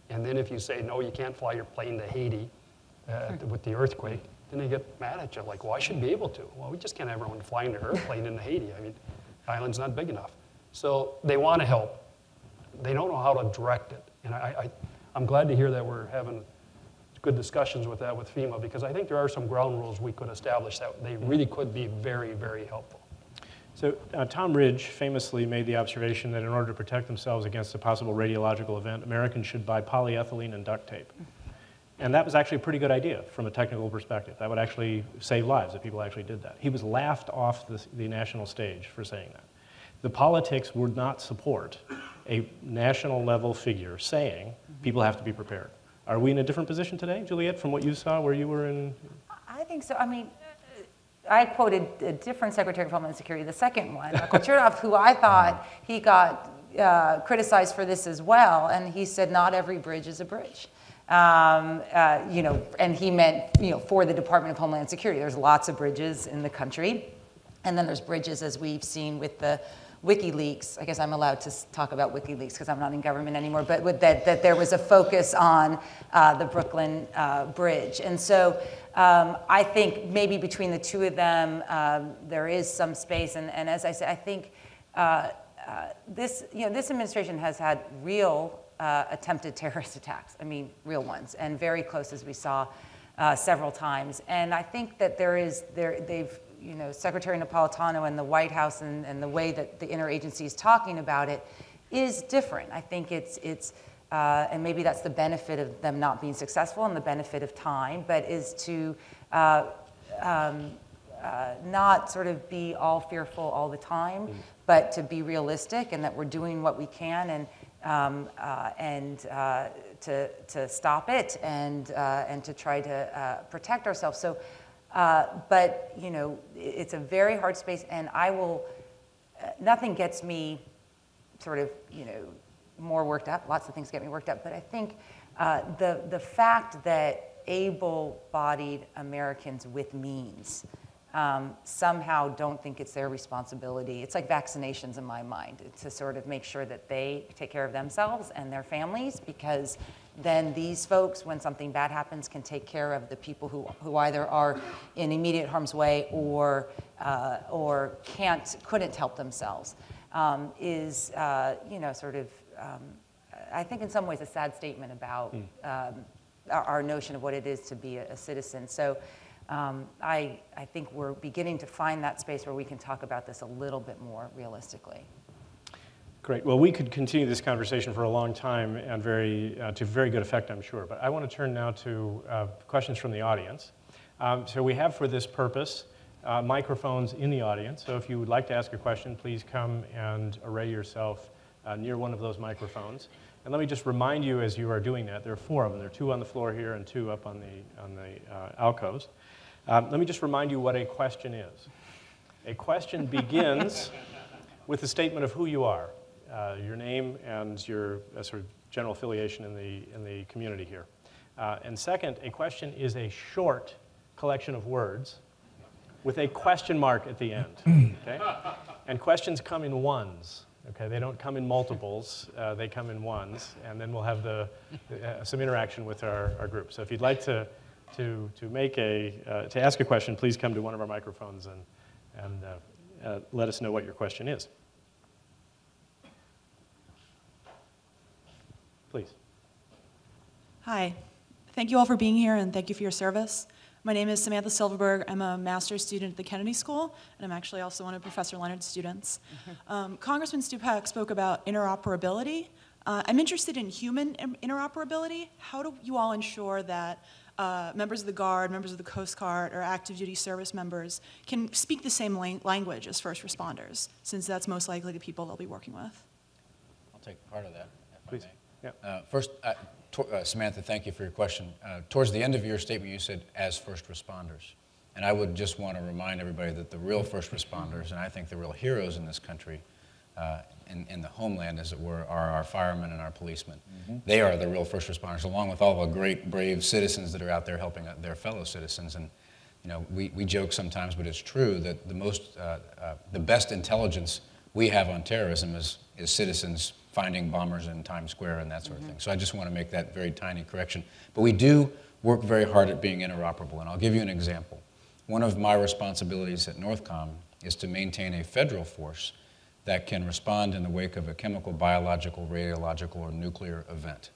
And then if you say, no, you can't fly your plane to Haiti with the earthquake, then they get mad at you, like, well, I should be able to. Well, we just can't have everyone flying their airplane into Haiti. I mean, the island's not big enough. So they want to help. They don't know how to direct it. And I'm glad to hear that we're having good discussions with that with FEMA, because I think there are some ground rules we could establish that they really could be very, very helpful. So Tom Ridge famously made the observation that in order to protect themselves against a possible radiological event, Americans should buy polyethylene and duct tape. And that was actually a pretty good idea from a technical perspective. That would actually save lives if people actually did that. He was laughed off the national stage for saying that. The politics would not support a national level figure saying people have to be prepared. Are we in a different position today, Juliet, from what you saw where you were in? I think so. I mean, I quoted a different Secretary of Homeland Security, the second one, Michael Chertoff, who I thought he got criticized for this as well, and he said not every bridge is a bridge. You know, and he meant, you know, for the Department of Homeland Security. There's lots of bridges in the country, and then there's bridges, as we've seen with the WikiLeaks. I guess I'm allowed to talk about WikiLeaks because I'm not in government anymore, but with that there was a focus on the Brooklyn Bridge. And so I think maybe between the two of them, there is some space. And as I said, I think this administration has had real attempted terrorist attacks. I mean, real ones, and very close, as we saw several times. And I think that they've, you know, Secretary Napolitano and the White House and the way that the interagency is talking about it is different. I think it's and maybe that's the benefit of them not being successful and the benefit of time, but is to not sort of be all fearful all the time, but to be realistic and that we're doing what we can and to stop it and to try to protect ourselves. So, but you know, it's a very hard space, and I will. Nothing gets me sort of, you know, more worked up. Lots of things get me worked up, but I think the fact that able-bodied Americans with means somehow don't think it's their responsibility. It's like vaccinations in my mind. It's to sort of make sure that they take care of themselves and their families, because then these folks, when something bad happens, can take care of the people who either are in immediate harm's way or couldn't help themselves. Is you know, sort of, I think in some ways a sad statement about our notion of what it is to be a citizen. So I think we're beginning to find that space where we can talk about this a little bit more realistically. Great. Well, we could continue this conversation for a long time and to very good effect, I'm sure. But I want to turn now to questions from the audience. So we have, for this purpose, microphones in the audience. So if you would like to ask a question, please come and array yourself near one of those microphones. And let me just remind you, as you are doing that, there are 4 of them. There are 2 on the floor here and 2 up on the alcoves. Let me just remind you what a question is. A question begins with a statement of who you are, your name and your sort of general affiliation in the community here. And second, a question is a short collection of words with a question mark at the end. Okay? And questions come in ones. Okay, they don't come in multiples, they come in ones, and then we'll have some interaction with our group. So if you'd like to ask a question, please come to one of our microphones and let us know what your question is. Please. Hi, thank you all for being here and thank you for your service. My name is Samantha Silverberg. I'm a master's student at the Kennedy School, and I'm actually also one of Professor Leonard's students. Congressman Stupak spoke about interoperability. I'm interested in human interoperability. How do you all ensure that members of the Guard, members of the Coast Guard, or active duty service members can speak the same language as first responders, since that's most likely the people they'll be working with? I'll take part of that, if Please. I may. Yeah. First, Samantha, thank you for your question. Towards the end of your statement, you said, as first responders. And I would just want to remind everybody that the real first responders, and I think the real heroes in this country, in the homeland, as it were, are our firemen and our policemen. Mm-hmm. They are the real first responders, along with all the great, brave citizens that are out there helping their fellow citizens. And you know, we joke sometimes, but it's true that the best intelligence we have on terrorism is citizens finding bombers in Times Square and that sort of thing. So I just want to make that very tiny correction. But we do work very hard at being interoperable, and I'll give you an example. One of my responsibilities at Northcom is to maintain a federal force that can respond in the wake of a chemical, biological, radiological, or nuclear event.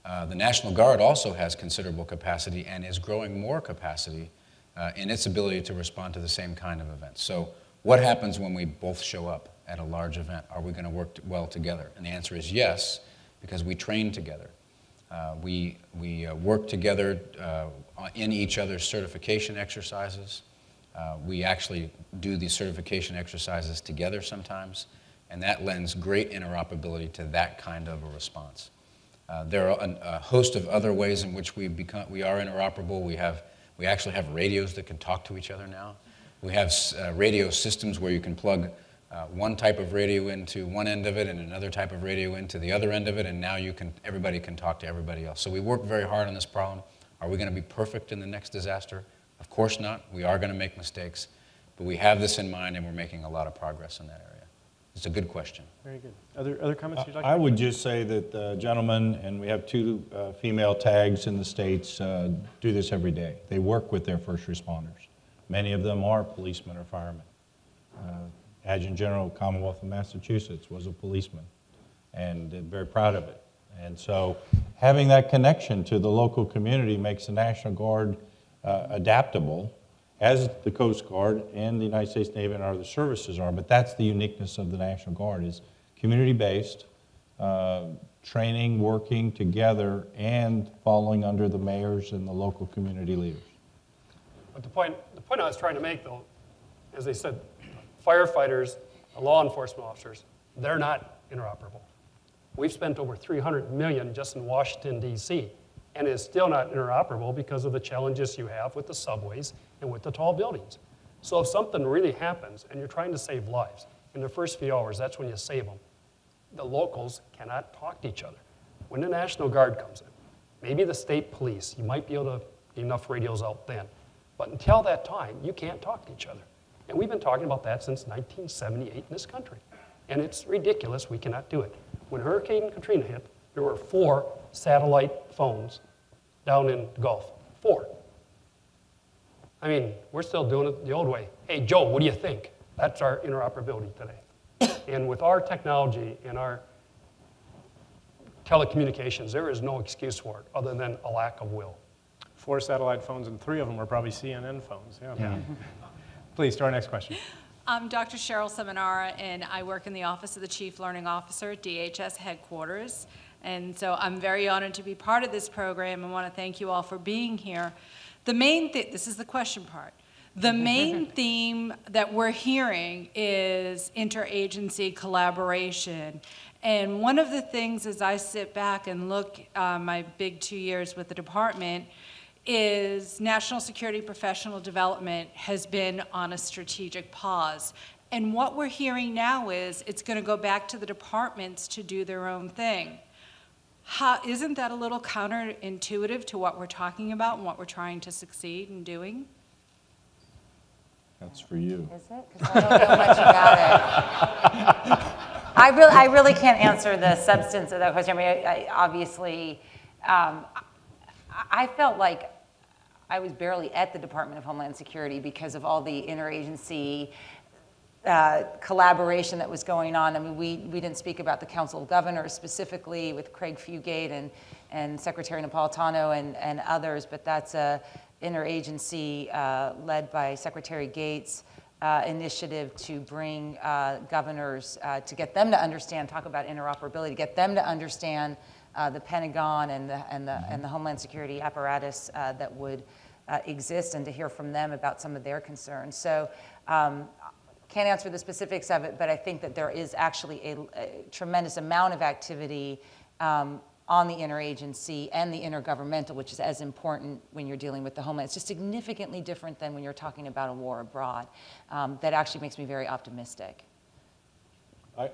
The National Guard also has considerable capacity and is growing more capacity in its ability to respond to the same kind of events. So what happens when we both show up at a large event? Are we going to work well together? And the answer is yes, because we train together. We work together in each other's certification exercises. We actually do these certification exercises together sometimes, and that lends great interoperability to that kind of a response. There are a host of other ways in which we are interoperable. We actually have radios that can talk to each other now. We have radio systems where you can plug one type of radio into one end of it and another type of radio into the other end of it, and now everybody can talk to everybody else. So we work very hard on this problem. Are we going to be perfect in the next disaster? Of course not. We are going to make mistakes, but we have this in mind and we're making a lot of progress in that area. It's a good question. Very good. Other comments you'd like to I make? would just say that the gentlemen, and we have 2 female tags in the States, do this every day. They work with their first responders. Many of them are policemen or firemen. Adjutant General Commonwealth of Massachusetts was a policeman, and very proud of it. And so having that connection to the local community makes the National Guard adaptable, as the Coast Guard and the United States Navy and other services are. But that's the uniqueness of the National Guard, is community-based, training, working together, and following under the mayors and the local community leaders. But the point I was trying to make, though, as they said, firefighters, law enforcement officers, they're not interoperable. We've spent over $300 million just in Washington, D.C., and it's still not interoperable because of the challenges you have with the subways and with the tall buildings. So if something really happens and you're trying to save lives, in the first few hours, that's when you save them. The locals cannot talk to each other. When the National Guard comes in, maybe the state police, you might be able to get enough radios out then. But until that time, you can't talk to each other. And we've been talking about that since 1978 in this country. And it's ridiculous, we cannot do it. When Hurricane Katrina hit, there were 4 satellite phones down in the Gulf. 4. I mean, we're still doing it the old way. Hey, Joe, what do you think? That's our interoperability today. And with our technology and our telecommunications, there is no excuse for it other than a lack of will. 4 satellite phones, and 3 of them are probably CNN phones. Yeah. Please, to our next question. I'm Dr. Cheryl Seminara, and I work in the Office of the Chief Learning Officer at DHS headquarters. And so I'm very honored to be part of this program and want to thank you all for being here. The main thing, this is the question part. The main theme that we're hearing is interagency collaboration. And one of the things as I sit back and look my big 2 years with the department is national security professional development has been on a strategic pause. And what we're hearing now is it's going to go back to the departments to do their own thing. Isn't that a little counterintuitive to what we're talking about and what we're trying to succeed in doing? That's for you. Is it? Because I don't know much about it. I really can't answer the substance of that question. I mean, obviously, I felt like I was barely at the Department of Homeland Security because of all the interagency collaboration that was going on. I mean, we didn't speak about the Council of Governors specifically with Craig Fugate and Secretary Napolitano and others, but that's a interagency led by Secretary Gates initiative to bring governors, to get them to understand, talk about interoperability, to get them to understand the Pentagon and the Homeland Security apparatus that would exist, and to hear from them about some of their concerns. So can't answer the specifics of it, but I think that there is actually a tremendous amount of activity on the interagency and the intergovernmental, which is as important when you're dealing with the homeland. It's just significantly different than when you're talking about a war abroad. That actually makes me very optimistic.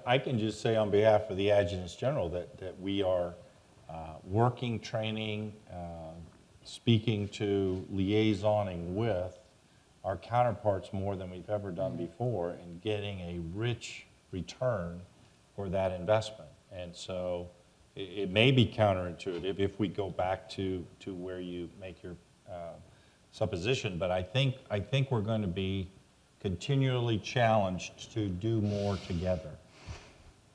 I can just say on behalf of the Adjutants General that we are working, training, speaking to, liaisoning with our counterparts more than we've ever done before, and getting a rich return for that investment. And so it may be counterintuitive if we go back to where you make your supposition, but I think we're going to be continually challenged to do more together.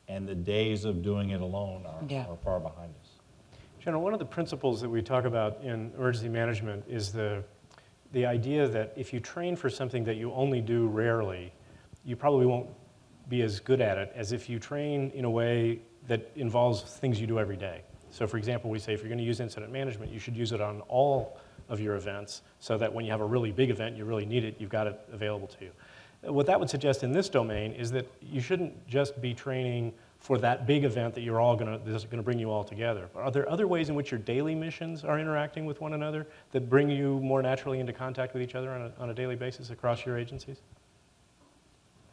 And the days of doing it alone are far behind us. General, one of the principles that we talk about in emergency management is the idea that if you train for something that you only do rarely, you probably won't be as good at it as if you train in a way that involves things you do every day. So for example, we say if you're going to use incident management, you should use it on all of your events so that when you have a really big event, you really need it, you've got it available to you. What that would suggest in this domain is that you shouldn't just be training for that big event that you're all that's going to bring you all together. But are there other ways in which your daily missions are interacting with one another that bring you more naturally into contact with each other on a daily basis across your agencies?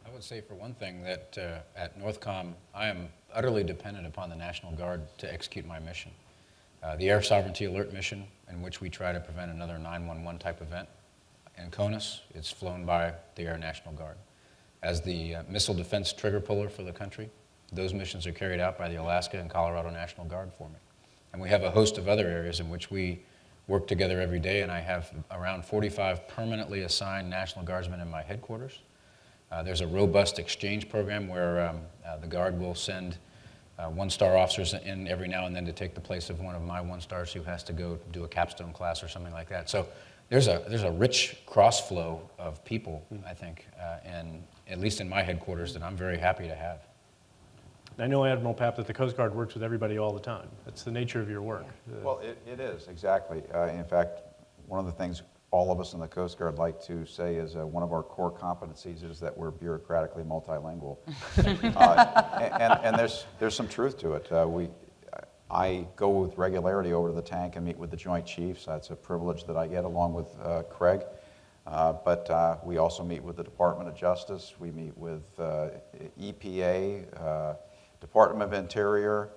I would say for one thing that at Northcom, I am utterly dependent upon the National Guard to execute my mission. The Air Sovereignty Alert mission, in which we try to prevent another 911 type event. In CONUS, it's flown by the Air National Guard. As the missile defense trigger puller for the country, those missions are carried out by the Alaska and Colorado National Guard for me. And we have a host of other areas in which we work together every day, and I have around 45 permanently assigned National Guardsmen in my headquarters. There's a robust exchange program where the Guard will send one-star officers in every now and then to take the place of one of my one-stars who has to go do a capstone class or something like that. So there's a rich cross-flow of people, I think, and at least in my headquarters, that I'm very happy to have. I know, Admiral Papp, that the Coast Guard works with everybody all the time. That's the nature of your work. Well, it is, exactly. In fact, one of the things all of us in the Coast Guard like to say is one of our core competencies is that we're bureaucratically multilingual. And there's some truth to it. I go with regularity over to the tank and meet with the Joint Chiefs. That's a privilege that I get along with Craig. But we also meet with the Department of Justice. We meet with EPA, Department of Interior.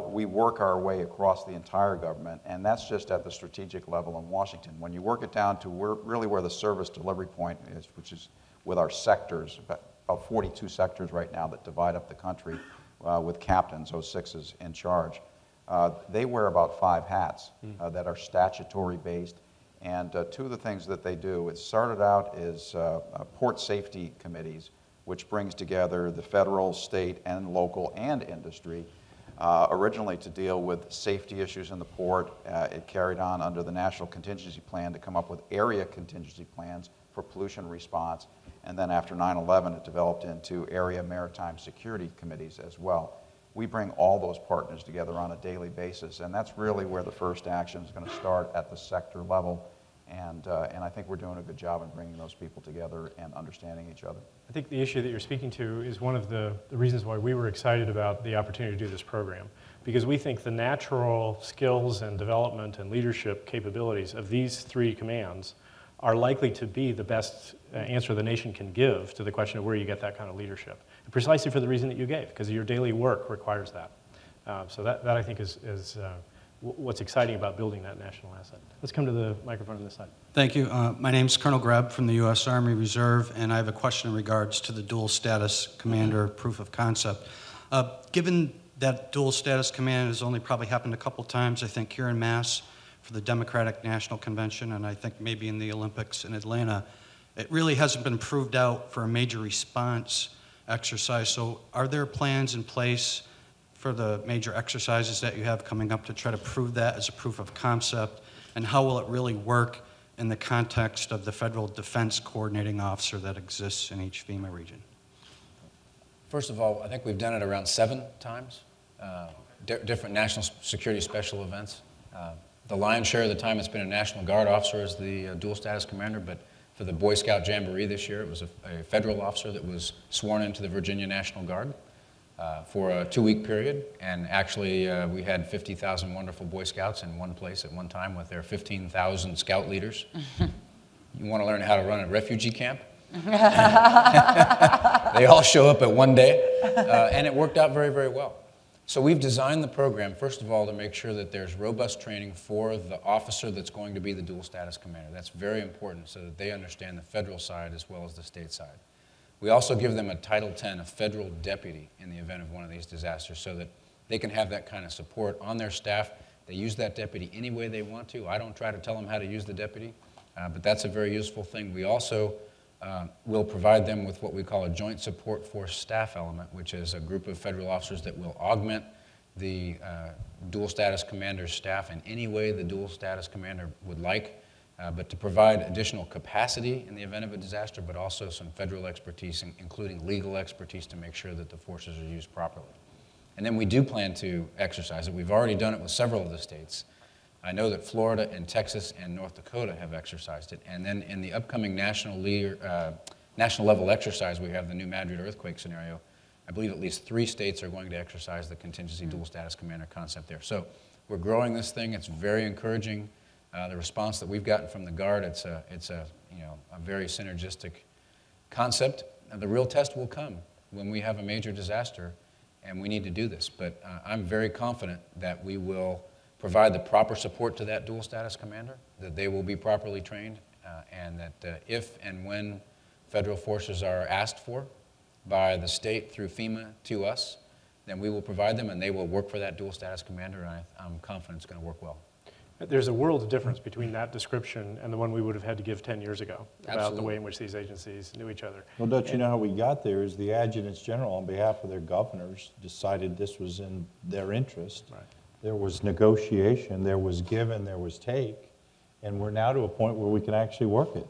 We work our way across the entire government, and that's just at the strategic level in Washington. When you work it down to where the service delivery point is, which is with our sectors, about 42 sectors right now that divide up the country with captains, 06s in charge. They wear about 5 hats that are statutory based. And two of the things that they do, it started out as port safety committees, which brings together the federal, state, and local and industry, originally to deal with safety issues in the port. It carried on under the National Contingency Plan to come up with area contingency plans for pollution response. And then after 9/11, it developed into area maritime security committees as well. We bring all those partners together on a daily basis, and that's really where the first action is going to start at the sector level. And I think we're doing a good job in bringing those people together and understanding each other. I think the issue that you're speaking to is one of the reasons why we were excited about the opportunity to do this program, because we think the natural skills and development and leadership capabilities of these 3 commands are likely to be the best answer the nation can give to the question of where you get that kind of leadership. And precisely for the reason that you gave, because your daily work requires that. So that I think is what's exciting about building that national asset. Let's come to the microphone on this side. Thank you. My name's Colonel Greb from the U.S. Army Reserve, and I have a question in regards to the dual status commander proof of concept. Given that dual status command has only probably happened a couple times, I think here in Mass for the Democratic National Convention, and I think maybe in the Olympics in Atlanta, it really hasn't been proved out for a major response exercise. So are there plans in place for the major exercises that you have coming up to try to prove that as a proof of concept? And how will it really work in the context of the Federal Defense Coordinating Officer that exists in each FEMA region? First of all, I think we've done it around 7 times, different national security special events. The lion's share of the time it's been a National Guard officer as the dual status commander, but for the Boy Scout Jamboree this year, it was a federal officer that was sworn into the Virginia National Guard for a 2-week period. And actually, we had 50,000 wonderful Boy Scouts in one place at one time with their 15,000 scout leaders. You want to learn how to run a refugee camp? They all show up at one day, and it worked out very, very well. So we've designed the program, first of all, to make sure that there's robust training for the officer that's going to be the dual status commander. That's very important so that they understand the federal side as well as the state side. We also give them a Title X, a federal deputy, in the event of one of these disasters so that they can have that kind of support on their staff. They use that deputy any way they want to. I don't try to tell them how to use the deputy, but that's a very useful thing. We also will provide them with what we call a Joint Support Force staff element, which is a group of federal officers that will augment the dual status commander's staff in any way the dual status commander would like, but to provide additional capacity in the event of a disaster, but also some federal expertise, including legal expertise, to make sure that the forces are used properly. And then we do plan to exercise it. We've already done it with several of the states. I know that Florida and Texas and North Dakota have exercised it. And then in the upcoming national level exercise, we have the New Madrid earthquake scenario. I believe at least 3 states are going to exercise the contingency dual status commander concept there. So we're growing this thing. It's very encouraging. The response that we've gotten from the Guard, it's a very synergistic concept. And the real test will come when we have a major disaster, and we need to do this. But I'm very confident that we will provide the proper support to that dual status commander, that they will be properly trained, and that if and when federal forces are asked for by the state through FEMA to us, then we will provide them and they will work for that dual status commander, and I'm confident it's going to work well. There's a world of difference between that description and the one we would have had to give 10 years ago about Absolutely. the way in which these agencies knew each other. Well, don't you know how we got there is the adjutants general on behalf of their governors decided this was in their interest. Right. There was negotiation, there was give and there was take, and we're now to a point where we can actually work it.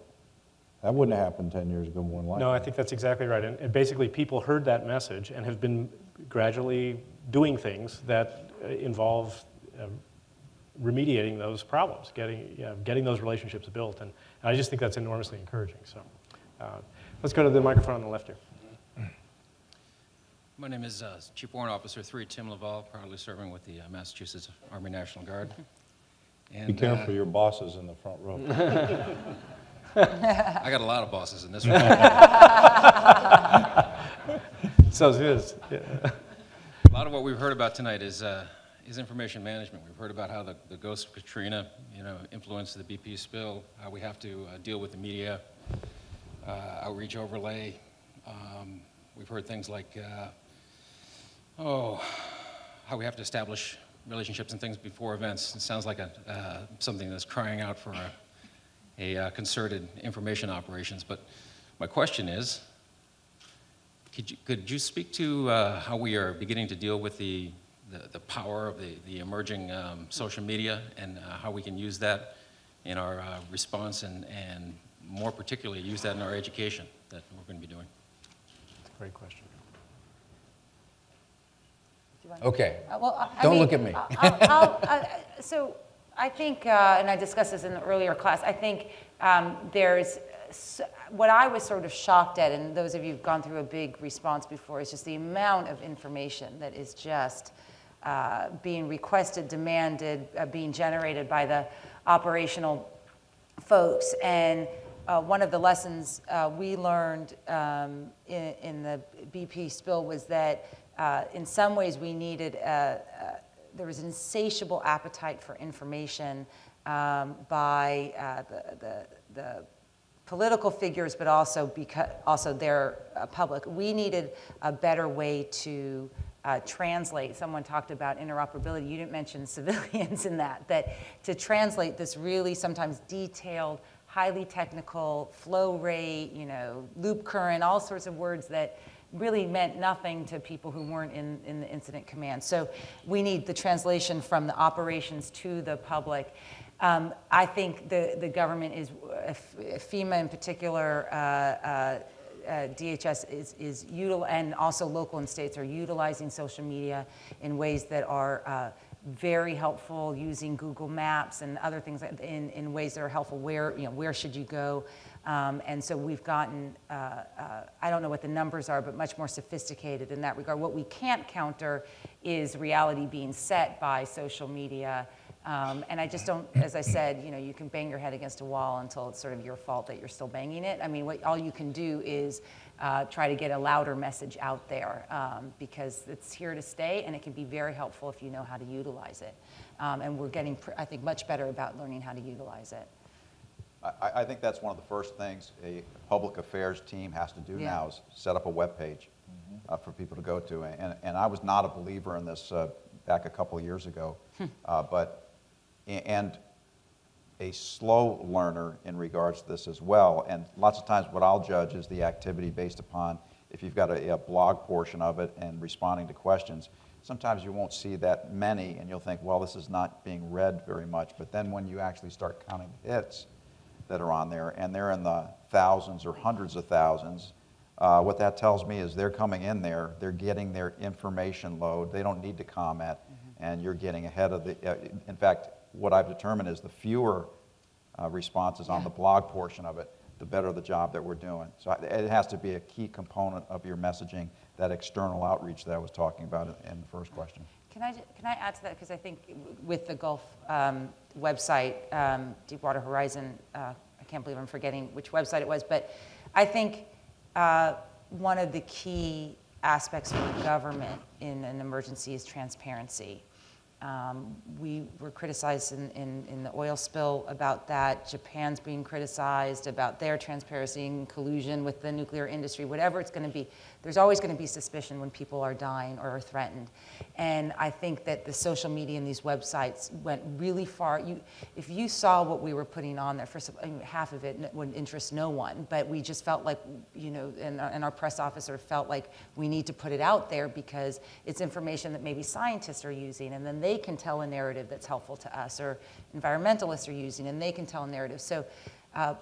That wouldn't have happened 10 years ago, more than likely. No, I think that's exactly right. And basically, people heard that message and have been gradually doing things that involve remediating those problems, getting those relationships built. And I just think that's enormously encouraging. So let's go to the microphone on the left here. My name is Chief Warrant Officer 3 Tim Laval, proudly serving with the Massachusetts Army National Guard. And, Be careful, your boss is in the front row. I got a lot of bosses in this room. So it is. Yeah. A lot of what we've heard about tonight is information management. We've heard about how the ghost of Katrina, influenced the BP spill, how we have to deal with the media, outreach overlay. We've heard things like, how we have to establish relationships and things before events. It sounds like something that's crying out for a concerted information operations. But my question is, could you speak to how we are beginning to deal with the power of the emerging social media and how we can use that in our response and more particularly use that in our education that we're going to be doing? That's a great question. Okay. I Don't mean, look at me. So I think, and I discussed this in the earlier class, I think there's, what I was sort of shocked at, and those of you who've gone through a big response before, is just the amount of information that is just being requested, demanded, being generated by the operational folks. And one of the lessons we learned in the BP spill was that in some ways we needed, there was an insatiable appetite for information by the political figures, but also their public. We needed a better way to translate. Someone talked about interoperability. You didn't mention civilians in that to translate this really sometimes detailed, highly technical flow rate, loop current, all sorts of words that really meant nothing to people who weren't in the incident command. So we need the translation from the operations to the public. I think the government is, FEMA in particular, DHS is and also local and states are utilizing social media in ways that are very helpful, using Google Maps and other things in ways that are helpful. Where should you go? And so we've gotten, I don't know what the numbers are, but much more sophisticated in that regard. What we can't counter is reality being set by social media. And I just don't, as I said, you can bang your head against a wall until it's sort of your fault that you're still banging it. I mean, all you can do is try to get a louder message out there because it's here to stay, and it can be very helpful if you know how to utilize it. And we're getting, I think, much better about learning how to utilize it. I think that's one of the first things a public affairs team has to do now is set up a web page for people to go to. And I was not a believer in this back a couple of years ago, and a slow learner in regards to this as well. And lots of times what I'll judge is the activity based upon if you've got a blog portion of it and responding to questions. Sometimes you won't see that many and you'll think, well, this is not being read very much. But then when you actually start counting the hits that are on there, and they're in the thousands or hundreds of thousands, what that tells me is they're coming in there, they're getting their information load, they don't need to comment, and you're getting ahead of the, in fact, what I've determined is the fewer responses on the blog portion of it, the better the job that we're doing. So it has to be a key component of your messaging, that external outreach that I was talking about in the first question. Can I add to that? Because I think with the Gulf website, Deepwater Horizon, I can't believe I'm forgetting which website it was, but I think one of the key aspects for government in an emergency is transparency. We were criticized in the oil spill about that. Japan's being criticized about their transparency and collusion with the nuclear industry. Whatever it's going to be, there's always going to be suspicion when people are dying or are threatened. And I think that the social media and these websites went really far. If you saw what we were putting on there, first of all, half of it would interest no one, but we just felt like, and our press officer felt like we need to put it out there because it's information that maybe scientists are using, and then they can tell a narrative that's helpful to us, or environmentalists are using, and they can tell a narrative. So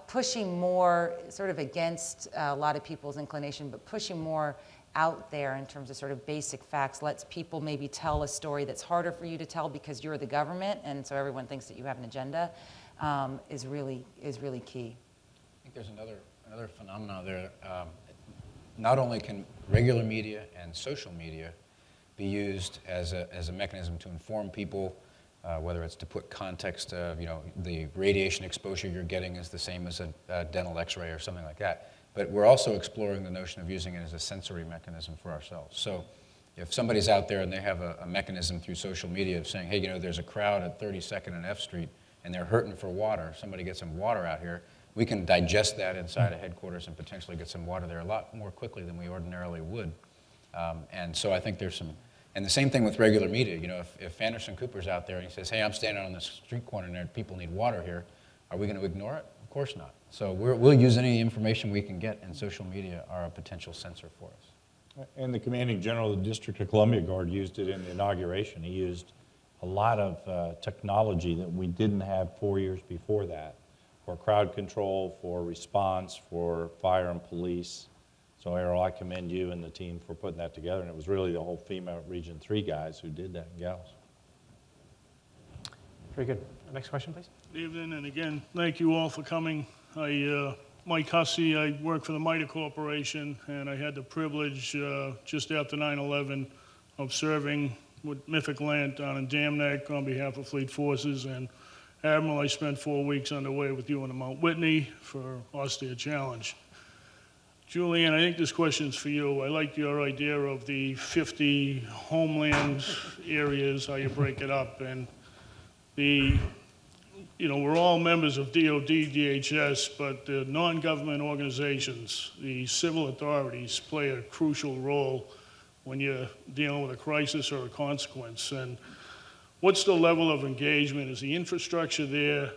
pushing more, sort of against a lot of people's inclination, but pushing more out there in terms of sort of basic facts, lets people maybe tell a story that's harder for you to tell because you're the government, and so everyone thinks that you have an agenda, is really key. I think there's another phenomenon there. Not only can regular media and social media be used as a mechanism to inform people, whether it's to put context of, the radiation exposure you're getting is the same as a dental x-ray or something like that. But we're also exploring the notion of using it as a sensory mechanism for ourselves. So if somebody's out there and they have a mechanism through social media of saying, hey, there's a crowd at 32nd and F Street and they're hurting for water, somebody get some water out here, we can digest that inside of headquarters and potentially get some water there a lot more quickly than we ordinarily would. And so I think there's some, and the same thing with regular media. If Anderson Cooper's out there and he says, hey, I'm standing on this street corner and people need water here, are we going to ignore it? Of course not. So we'll use any information we can get, and social media are a potential censor for us. And the commanding general of the District of Columbia Guard used it in the inauguration. He used a lot of technology that we didn't have 4 years before that for crowd control, for response, for fire and police. So Errol, I commend you and the team for putting that together, and it was really the whole FEMA Region 3 guys who did that, and gals. Very good. Next question, please. Good evening, and again, thank you all for coming. Mike Hussey, I work for the MITRE Corporation, and I had the privilege just after 9/11 of serving with Mythic Land down in Dam Neck on behalf of Fleet Forces. And Admiral, I spent 4 weeks underway with you on the Mount Whitney for Austere Challenge. Julian, I think this question's for you. I like your idea of the 50 homeland areas, how you break it up, and we're all members of DOD, DHS, but the non-government organizations, the civil authorities, play a crucial role when you're dealing with a crisis or a consequence. And what's the level of engagement? Is the infrastructure there?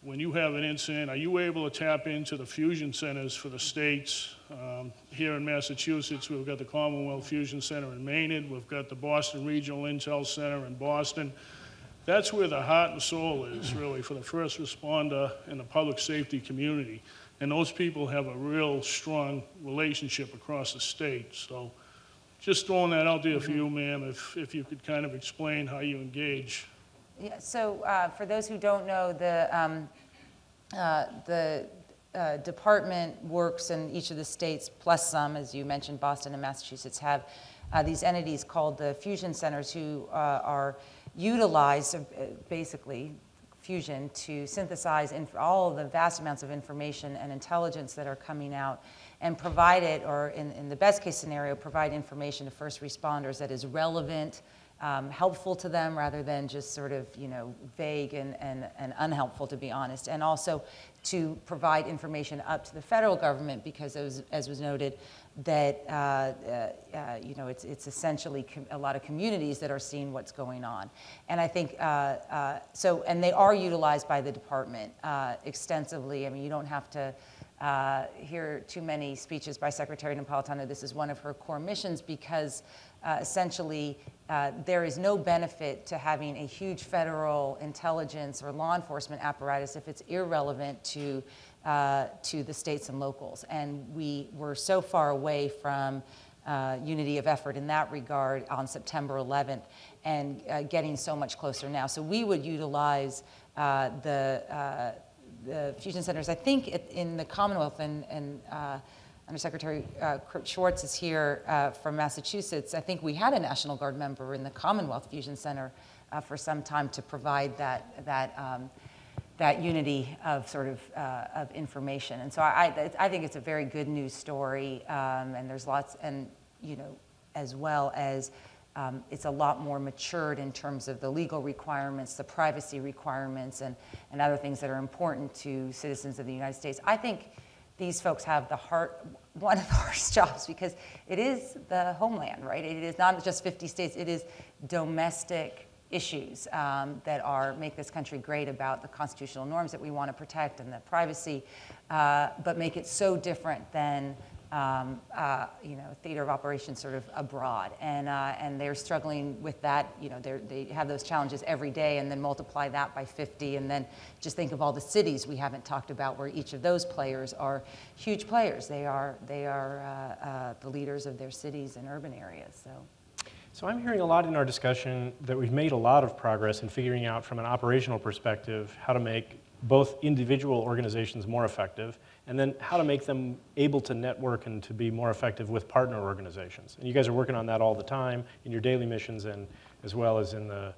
When you have an incident, are you able to tap into the fusion centers for the states? Here in Massachusetts, we've got the Commonwealth Fusion Center in Maynard. We've got the Boston Regional Intel Center in Boston. That's where the heart and soul is, really, for the first responder and the public safety community. And those people have a real strong relationship across the state. So just throwing that out there for you, ma'am, if you could kind of explain how you engage. Yeah, so for those who don't know, the department works in each of the states, plus some, as you mentioned, Boston and Massachusetts have these entities called the fusion centers who are utilized, basically, fusion to synthesize all of the vast amounts of information and intelligence that are coming out and provide it, or in the best case scenario, provide information to first responders that is relevant, helpful to them rather than just sort of, vague and unhelpful, to be honest. And also to provide information up to the federal government because, as was noted, that it's essentially a lot of communities that are seeing what's going on. And I think, and they are utilized by the department extensively. I mean, you don't have to hear too many speeches by Secretary Napolitano. This is one of her core missions because essentially there is no benefit to having a huge federal intelligence or law enforcement apparatus if it's irrelevant to the states and locals. And we were so far away from unity of effort in that regard on September 11th and getting so much closer now. So we would utilize the fusion centers. I think in the Commonwealth, and Undersecretary Schwartz is here from Massachusetts. I think we had a National Guard member in the Commonwealth Fusion Center for some time to provide that unity of sort of information. And so I think it's a very good news story, and there's lots, and as well as it's a lot more matured in terms of the legal requirements, the privacy requirements, and other things that are important to citizens of the United States. I think these folks have one of the hardest jobs because it is the homeland, right? It is not just 50 states, it is domestic issues that make this country great about the constitutional norms that we want to protect and the privacy, but make it so different than theater of operations sort of abroad, and they're struggling with that. They have those challenges every day, and then multiply that by 50, and then just think of all the cities we haven't talked about, where each of those players are huge players. They are the leaders of their cities and urban areas. So I'm hearing a lot in our discussion that we've made a lot of progress in figuring out from an operational perspective how to make both individual organizations more effective, and then how to make them able to network and to be more effective with partner organizations. And you guys are working on that all the time in your daily missions, and as well as in the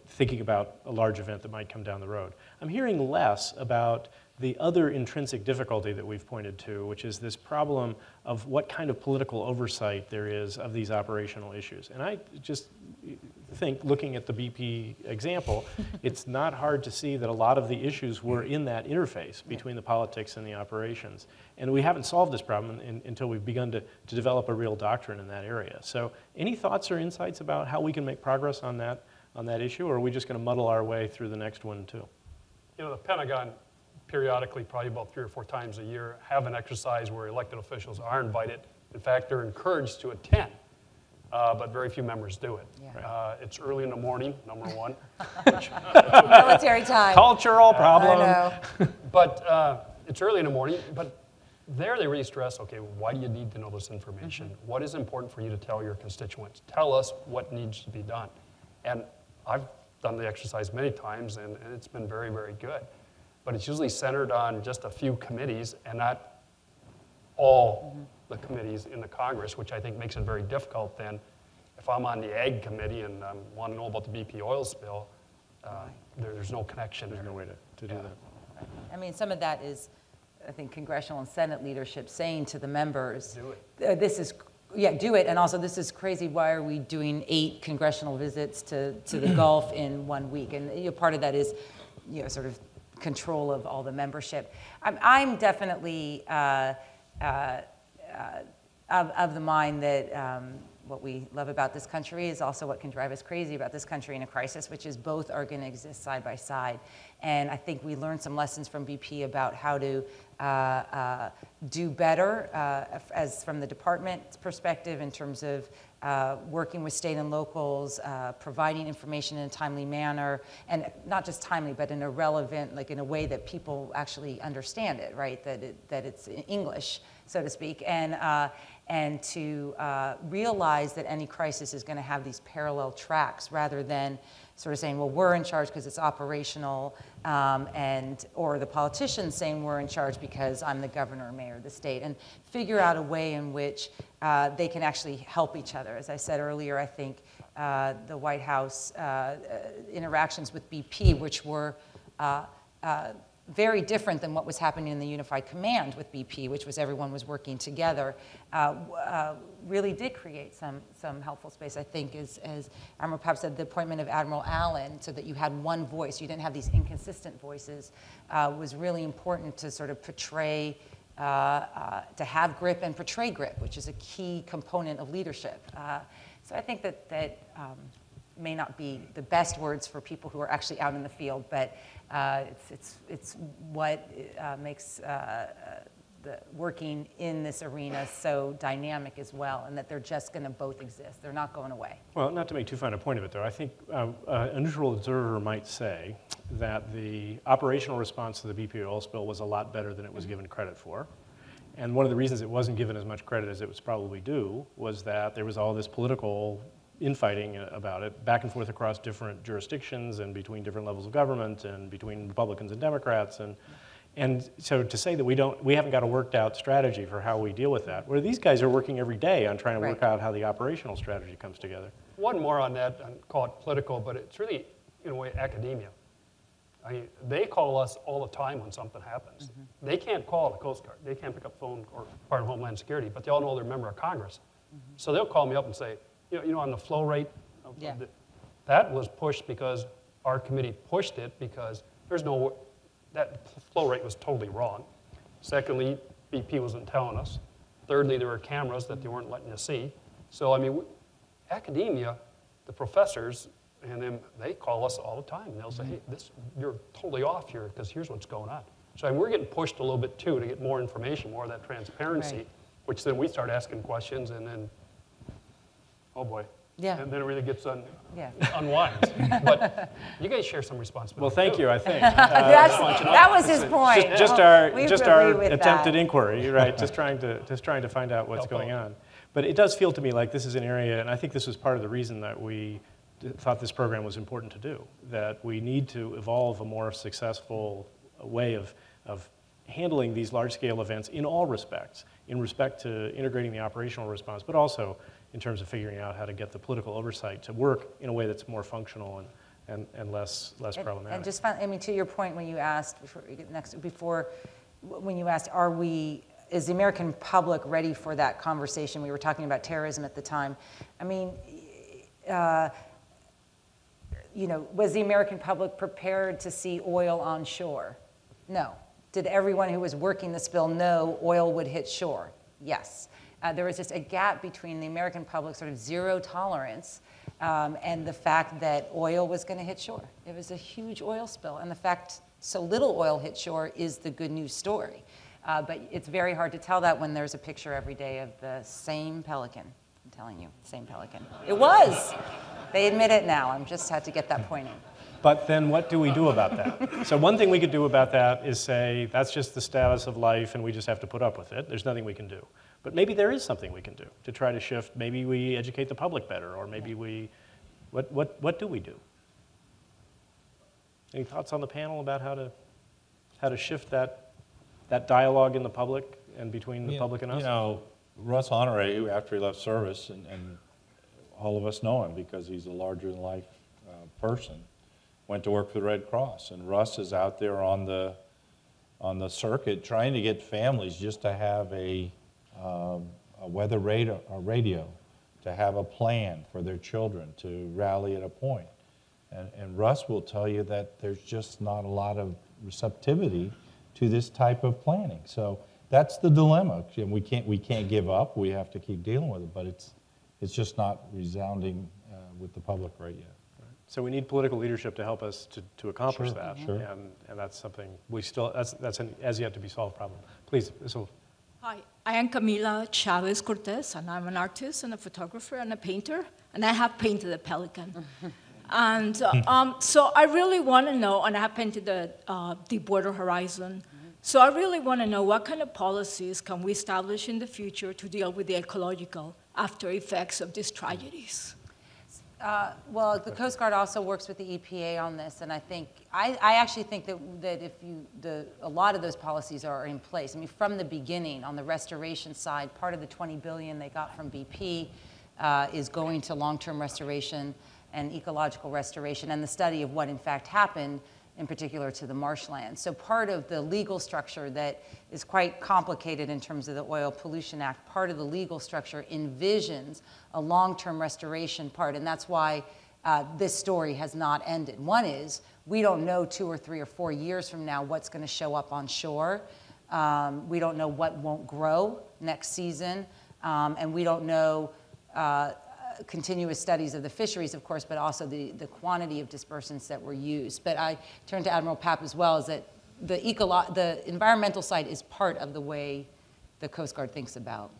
thinking about a large event that might come down the road. I'm hearing less about the other intrinsic difficulty that we've pointed to, which is this problem of what kind of political oversight there is of these operational issues. And I just think, looking at the BP example, it's not hard to see that a lot of the issues were in that interface between the politics and the operations. And we haven't solved this problem until we've begun to develop a real doctrine in that area. So any thoughts or insights about how we can make progress on that issue, or are we just going to muddle our way through the next one too? The Pentagon periodically, probably about 3 or 4 times a year, have an exercise where elected officials are invited. In fact, they're encouraged to attend, but very few members do it. Yeah. It's early in the morning, number one. Military time. Cultural problem. I know. But it's early in the morning, but there they really stress, okay, why do you need to know this information? Mm-hmm. What is important for you to tell your constituents? Tell us what needs to be done. And I've done the exercise many times, and it's been very, very good. But it's usually centered on just a few committees and not all the committees in the Congress, which I think makes it very difficult then. If I'm on the Ag Committee and want to know about the BP oil spill, there's no connection. There's no way to do that. I mean, some of that is, I think, congressional and Senate leadership saying to the members, Do it. Do it, and also this is crazy, why are we doing 8 congressional visits to the Gulf in 1 week? And part of that is, sort of control of all the membership. I'm definitely of the mind that what we love about this country is also what can drive us crazy about this country in a crisis, which is both are going to exist side by side. And I think we learned some lessons from BP about how to do better as from the department's perspective in terms of working with state and locals, providing information in a timely manner, and not just timely, but in a relevant, like in a way that people actually understand it, right? That it's in English, so to speak, and to realize that any crisis is going to have these parallel tracks rather than sort of saying, well, we're in charge because it's operational, or the politicians saying we're in charge because I'm the governor or mayor of the state, and figure out a way in which they can actually help each other. As I said earlier, I think the White House interactions with BP, which were very different than what was happening in the Unified Command with BP, which was everyone was working together, really did create some helpful space, I think, as Admiral Papp said, the appointment of Admiral Allen, so that you had one voice, you didn't have these inconsistent voices, was really important to sort of portray, to have grip and portray grip, which is a key component of leadership. So I think that may not be the best words for people who are actually out in the field, but it's what makes the working in this arena so dynamic as well, and that they're just going to both exist. They're not going away. Well, not to make too fine a point of it, though, I think a neutral observer might say that the operational response to the BP oil spill was a lot better than it was given credit for. And one of the reasons it wasn't given as much credit as it was probably due was that there was all this political infighting about it, back and forth across different jurisdictions and between different levels of government and between Republicans and Democrats. And so to say that we haven't got a worked out strategy for how we deal with that, where these guys are working every day on trying to work out how the operational strategy comes together. One more on that, and call it political, but it's really, in a way, academia. I mean, they call us all the time when something happens. Mm-hmm. They can't call the Coast Guard. They can't pick up the phone or part of Homeland Security, but they all know they're a member of Congress. Mm-hmm. So they'll call me up and say, you know, on the flow rate, that was pushed because our committee pushed it because that flow rate was totally wrong. Secondly, BP wasn't telling us. Thirdly, there were cameras that they weren't letting us see. So, I mean, academia, the professors, and then they call us all the time. And they'll say, hey, you're totally off here because here's what's going on. So I mean, we're getting pushed a little bit, too, to get more information, more of that transparency, which then we start asking questions, and then, oh boy. Yeah. And then it really gets Yeah. unwinds. But you guys share some responsibility. Well, thank too. you, I think. That was his point. Just We our agree with attempt that. at inquiry, right? Just trying to find out what's going on. But it does feel to me like this is an area, and I think this was part of the reason that we thought this program was important to do, that we need to evolve a more successful way of handling these large-scale events in all respects, in respect to integrating the operational response, but also in terms of figuring out how to get the political oversight to work in a way that's more functional and less problematic. And just finally, I mean, to your point when you asked, when you asked, is the American public ready for that conversation? We were talking about terrorism at the time. I mean, was the American public prepared to see oil on shore? No. Did everyone who was working the spill know oil would hit shore? Yes. There was just a gap between the American public's sort of zero tolerance and the fact that oil was going to hit shore. It was a huge oil spill, and the fact so little oil hit shore is the good news story. But it's very hard to tell that when there's a picture every day of the same pelican. I'm telling you, same pelican. It was. They admit it now. I just had to get that point in. But then what do we do about that? So one thing we could do about that is say, that's just the status of life and we just have to put up with it. There's nothing we can do. But maybe there is something we can do to try to shift. Maybe we educate the public better, or maybe what do we do? Any thoughts on the panel about how to shift that dialogue in the public and between the public and us? You know, Russ Honore, after he left service, and all of us know him because he's a larger-than-life person, went to work for the Red Cross. And Russ is out there on the circuit trying to get families just to have a weather radio, to have a plan for their children to rally at a point. And Russ will tell you that there's just not a lot of receptivity to this type of planning. So that's the dilemma. We can't give up. We have to keep dealing with it, but it's just not resounding with the public right yet. So we need political leadership to help us to accomplish that. Sure. And that's something we still, that's an as yet to be solved problem. Please, Hi, I am Camila Chavez Cortez, and I'm an artist and a photographer and a painter, and I have painted a pelican. And so I really want to know, and I have painted the Deepwater Horizon, so I really want to know what kind of policies can we establish in the future to deal with the ecological after effects of these tragedies? Well, the Coast Guard also works with the EPA on this, and I actually think that if a lot of those policies are in place. I mean, from the beginning, on the restoration side, part of the $20 billion they got from BP is going to long-term restoration and ecological restoration, and the study of what in fact happened, in particular to the marshland. So part of the legal structure that is quite complicated in terms of the Oil Pollution Act, part of the legal structure envisions a long-term restoration part, and that's why this story has not ended. One is, we don't know 2 or 3 or 4 years from now what's going to show up on shore. We don't know what won't grow next season, and we don't know continuous studies of the fisheries, of course, but also the quantity of dispersants that were used. But I turn to Admiral Papp as well, is that the environmental side is part of the way the Coast Guard thinks about.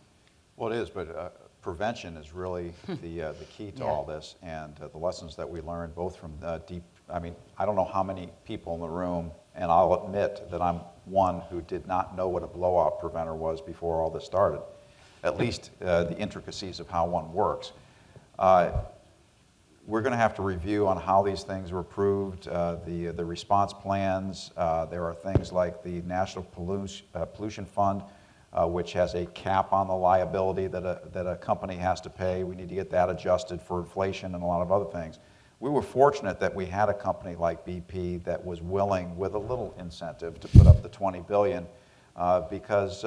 Well, it is, but prevention is really the key to all this, and the lessons that we learned both from I don't know how many people in the room, and I'll admit that I'm one who did not know what a blowout preventer was before all this started, at least the intricacies of how one works. We're going to have to review on how these things were approved, the response plans. There are things like the National Pollution Fund, which has a cap on the liability that a company has to pay. We need to get that adjusted for inflation and a lot of other things. We were fortunate that we had a company like BP that was willing, with a little incentive, to put up the $20 billion because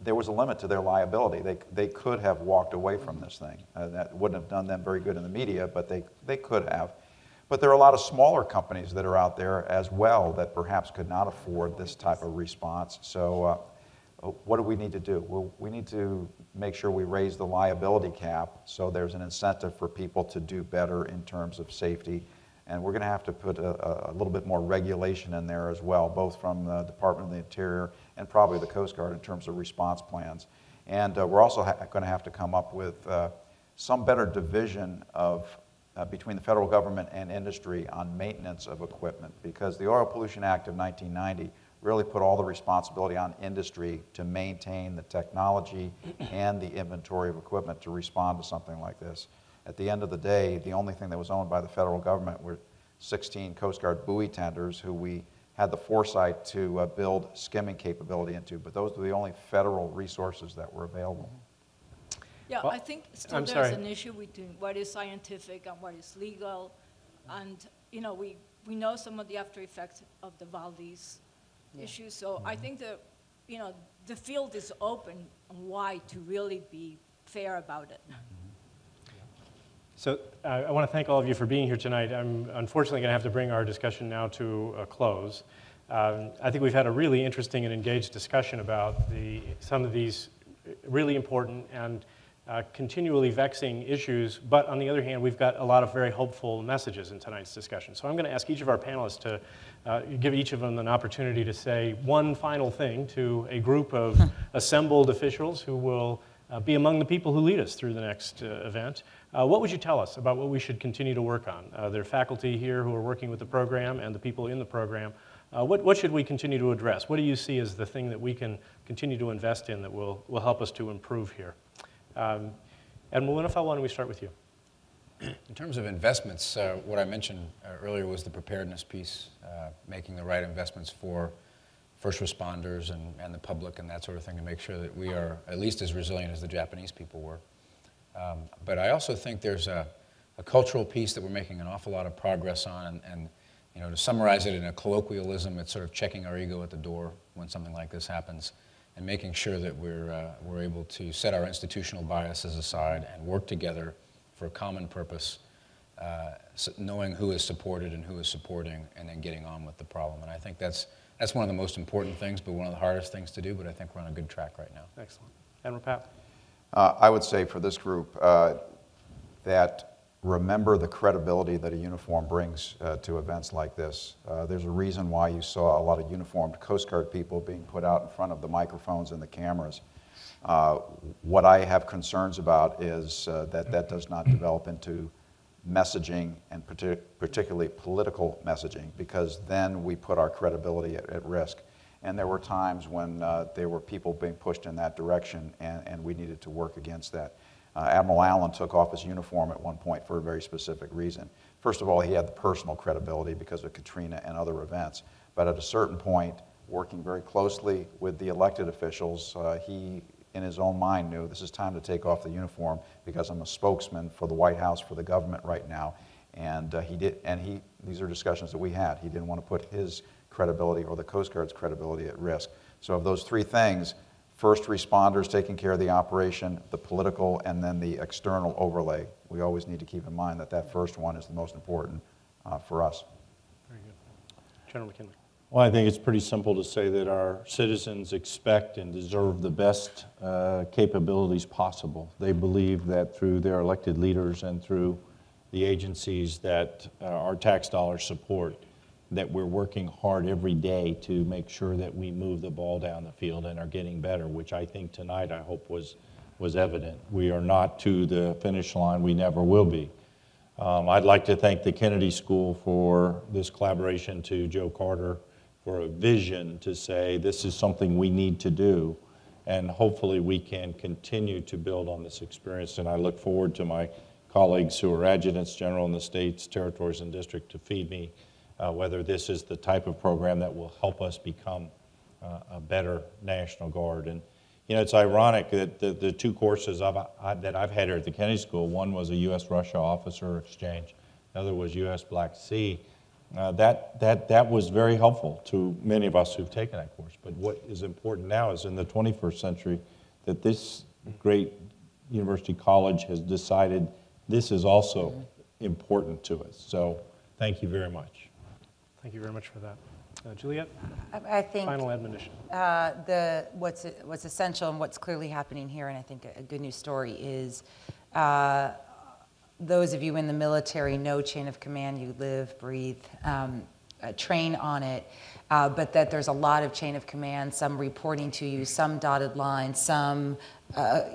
there was a limit to their liability. They could have walked away from this thing. That wouldn't have done them very good in the media, but they could have. But there are a lot of smaller companies that are out there as well that perhaps could not afford this type of response. So what do we need to do? Well, we need to make sure we raise the liability cap so there's an incentive for people to do better in terms of safety. And we're going to have to put a little bit more regulation in there as well, both from the Department of the Interior and probably the Coast Guard in terms of response plans. And we're also going to have to come up with some better division of between the federal government and industry on maintenance of equipment, because the Oil Pollution Act of 1990 really put all the responsibility on industry to maintain the technology and the inventory of equipment to respond to something like this. At the end of the day, the only thing that was owned by the federal government were 16 Coast Guard buoy tenders who we had the foresight to build skimming capability into, but those were the only federal resources that were available. Yeah, Well, I think still I'm there's sorry. an issue between what is scientific and what is legal. And, you know, we know some of the after effects of the Valdez issue. So I think that, you know, the field is open and wide to really be fair about it. So I want to thank all of you for being here tonight. I'm unfortunately going to have to bring our discussion now to a close. I think we've had a really interesting and engaged discussion about some of these really important and continually vexing issues, but on the other hand, we've got a lot of very hopeful messages in tonight's discussion. So I'm going to ask each of our panelists to give each of them an opportunity to say one final thing to a group of assembled officials who will be among the people who lead us through the next event. What would you tell us about what we should continue to work on? There are faculty here who are working with the program and the people in the program. What should we continue to address? What do you see as the thing that we can continue to invest in that will help us to improve here? And Mulunafel, why don't we start with you? In terms of investments, what I mentioned earlier was the preparedness piece, making the right investments for first responders and the public and that sort of thing to make sure that we are at least as resilient as the Japanese people were. But I also think there's a cultural piece that we're making an awful lot of progress on, and you know, to summarize it in a colloquialism, it's sort of checking our ego at the door when something like this happens, and making sure that we're able to set our institutional biases aside and work together for a common purpose, knowing who is supported and who is supporting, and then getting on with the problem. And I think that's one of the most important things, but one of the hardest things to do, but I think we're on a good track right now. Excellent. Admiral Papp? I would say for this group that remember the credibility that a uniform brings to events like this. There's a reason why you saw a lot of uniformed Coast Guard people being put out in front of the microphones and the cameras. What I have concerns about is that does not develop into messaging, and particularly political messaging, because then we put our credibility at risk. And there were times when there were people being pushed in that direction, and we needed to work against that. Admiral Allen took off his uniform at one point for a very specific reason. First of all, he had the personal credibility because of Katrina and other events. But at a certain point, working very closely with the elected officials, he, in his own mind, knew this is time to take off the uniform because I'm a spokesman for the White House, for the government right now. And he did. And these are discussions that we had. He didn't want to put his credibility or the Coast Guard's credibility at risk. So of those three things, first responders taking care of the operation, the political, and then the external overlay. We always need to keep in mind that that first one is the most important for us. Very good. General McKinley. Well, I think it's pretty simple to say that our citizens expect and deserve the best capabilities possible. They believe that through their elected leaders and through the agencies that our tax dollars support, that we're working hard every day to make sure that we move the ball down the field and are getting better, which I think tonight, I hope, was evident. We are not to the finish line. We never will be. I'd like to thank the Kennedy School for this collaboration, to Joe Carter for a vision to say this is something we need to do, and hopefully we can continue to build on this experience. And I look forward to my colleagues who are adjutants general in the states, territories, and district to feed me whether this is the type of program that will help us become a better National Guard. And you know, it's ironic that the two courses that I've had here at the Kennedy School, one was a U.S.-Russia officer exchange, the other was U.S. Black Sea. That was very helpful to many of us who've taken that course. But what is important now is in the 21st century that this great university college has decided this is also important to us. So thank you very much. Thank you very much for that. Juliet? I think final admonition. What's essential and what's clearly happening here, and I think a good news story, is those of you in the military know chain of command. You live, breathe, train on it, but that there's a lot of chain of command, some reporting to you, some dotted line, some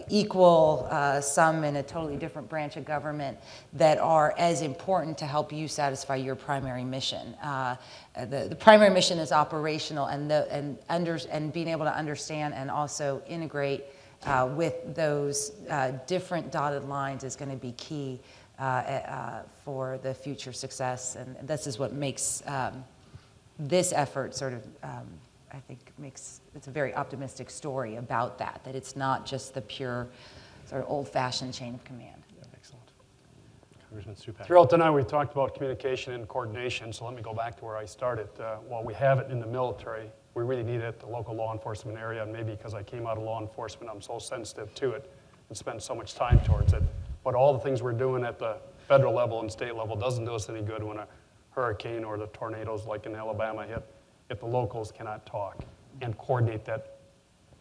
equal some in a totally different branch of government that are as important to help you satisfy your primary mission. The primary mission is operational, and being able to understand and also integrate with those different dotted lines is going to be key for the future success. And this is what makes this effort sort of, I think, it's a very optimistic story about that it's not just the pure sort of old-fashioned chain of command. Excellent. Congressman Stupak. Throughout tonight, we've talked about communication and coordination, so let me go back to where I started. While we have it in the military, we really need it at the local law enforcement area, and maybe because I came out of law enforcement, I'm so sensitive to it and spend so much time towards it. But all the things we're doing at the federal level and state level doesn't do us any good when a hurricane or the tornadoes like in Alabama hit, if the locals cannot talk and coordinate that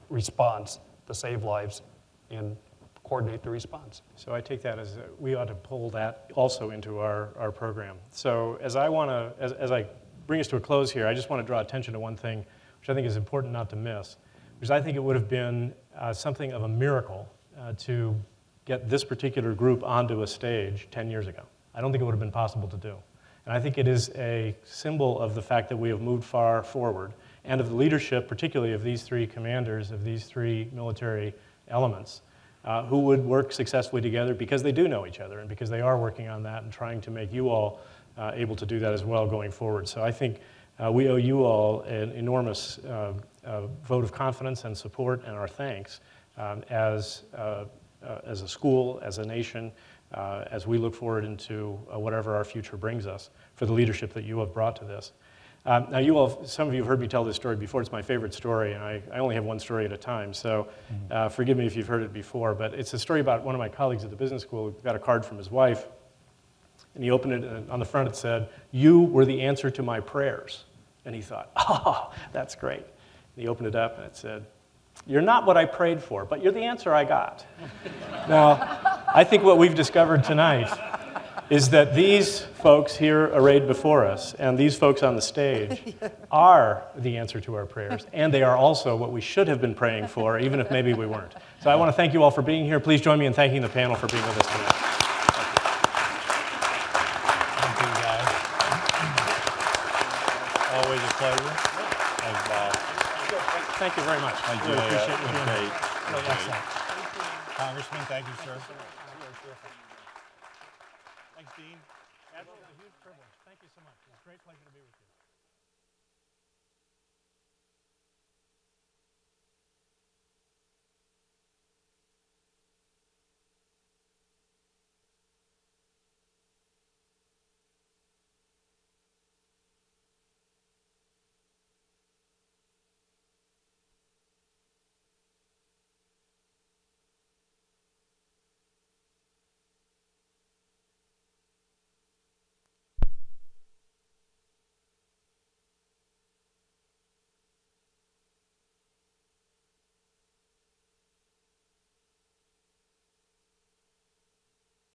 response to save lives and coordinate the response. So I take that as we ought to pull that also into our program. So as I bring us to a close here, I just want to draw attention to one thing, which I think is important not to miss, because I think it would have been something of a miracle to get this particular group onto a stage 10 years ago. I don't think it would have been possible to do. And I think it is a symbol of the fact that we have moved far forward and of the leadership, particularly of these three commanders, of these three military elements, who would work successfully together because they do know each other and because they are working on that and trying to make you all able to do that as well going forward. So I think we owe you all an enormous vote of confidence and support and our thanks as a school, as a nation, as we look forward into whatever our future brings us, for the leadership that you have brought to this. Now you all, some of you have heard me tell this story before. It's my favorite story, and I only have one story at a time, so forgive me if you've heard it before, but it's a story about one of my colleagues at the business school who got a card from his wife, and he opened it, and on the front it said, "You were the answer to my prayers." And he thought, oh, that's great. And he opened it up, and it said, "You're not what I prayed for, but you're the answer I got." Now, I think what we've discovered tonight is that these folks here arrayed before us and these folks on the stage are the answer to our prayers, and they are also what we should have been praying for, even if maybe we weren't. So I want to thank you all for being here. Please join me in thanking the panel for being with us tonight. Thank you, guys. Always a pleasure. Thanks, Bob. Thank you very much. Thank you. Really appreciate you being Great. here. Really excellent. Congressman, thank you, sir. Thanks, Dean. Absolutely, a huge privilege. Thank you so much. It's a great pleasure to be with you.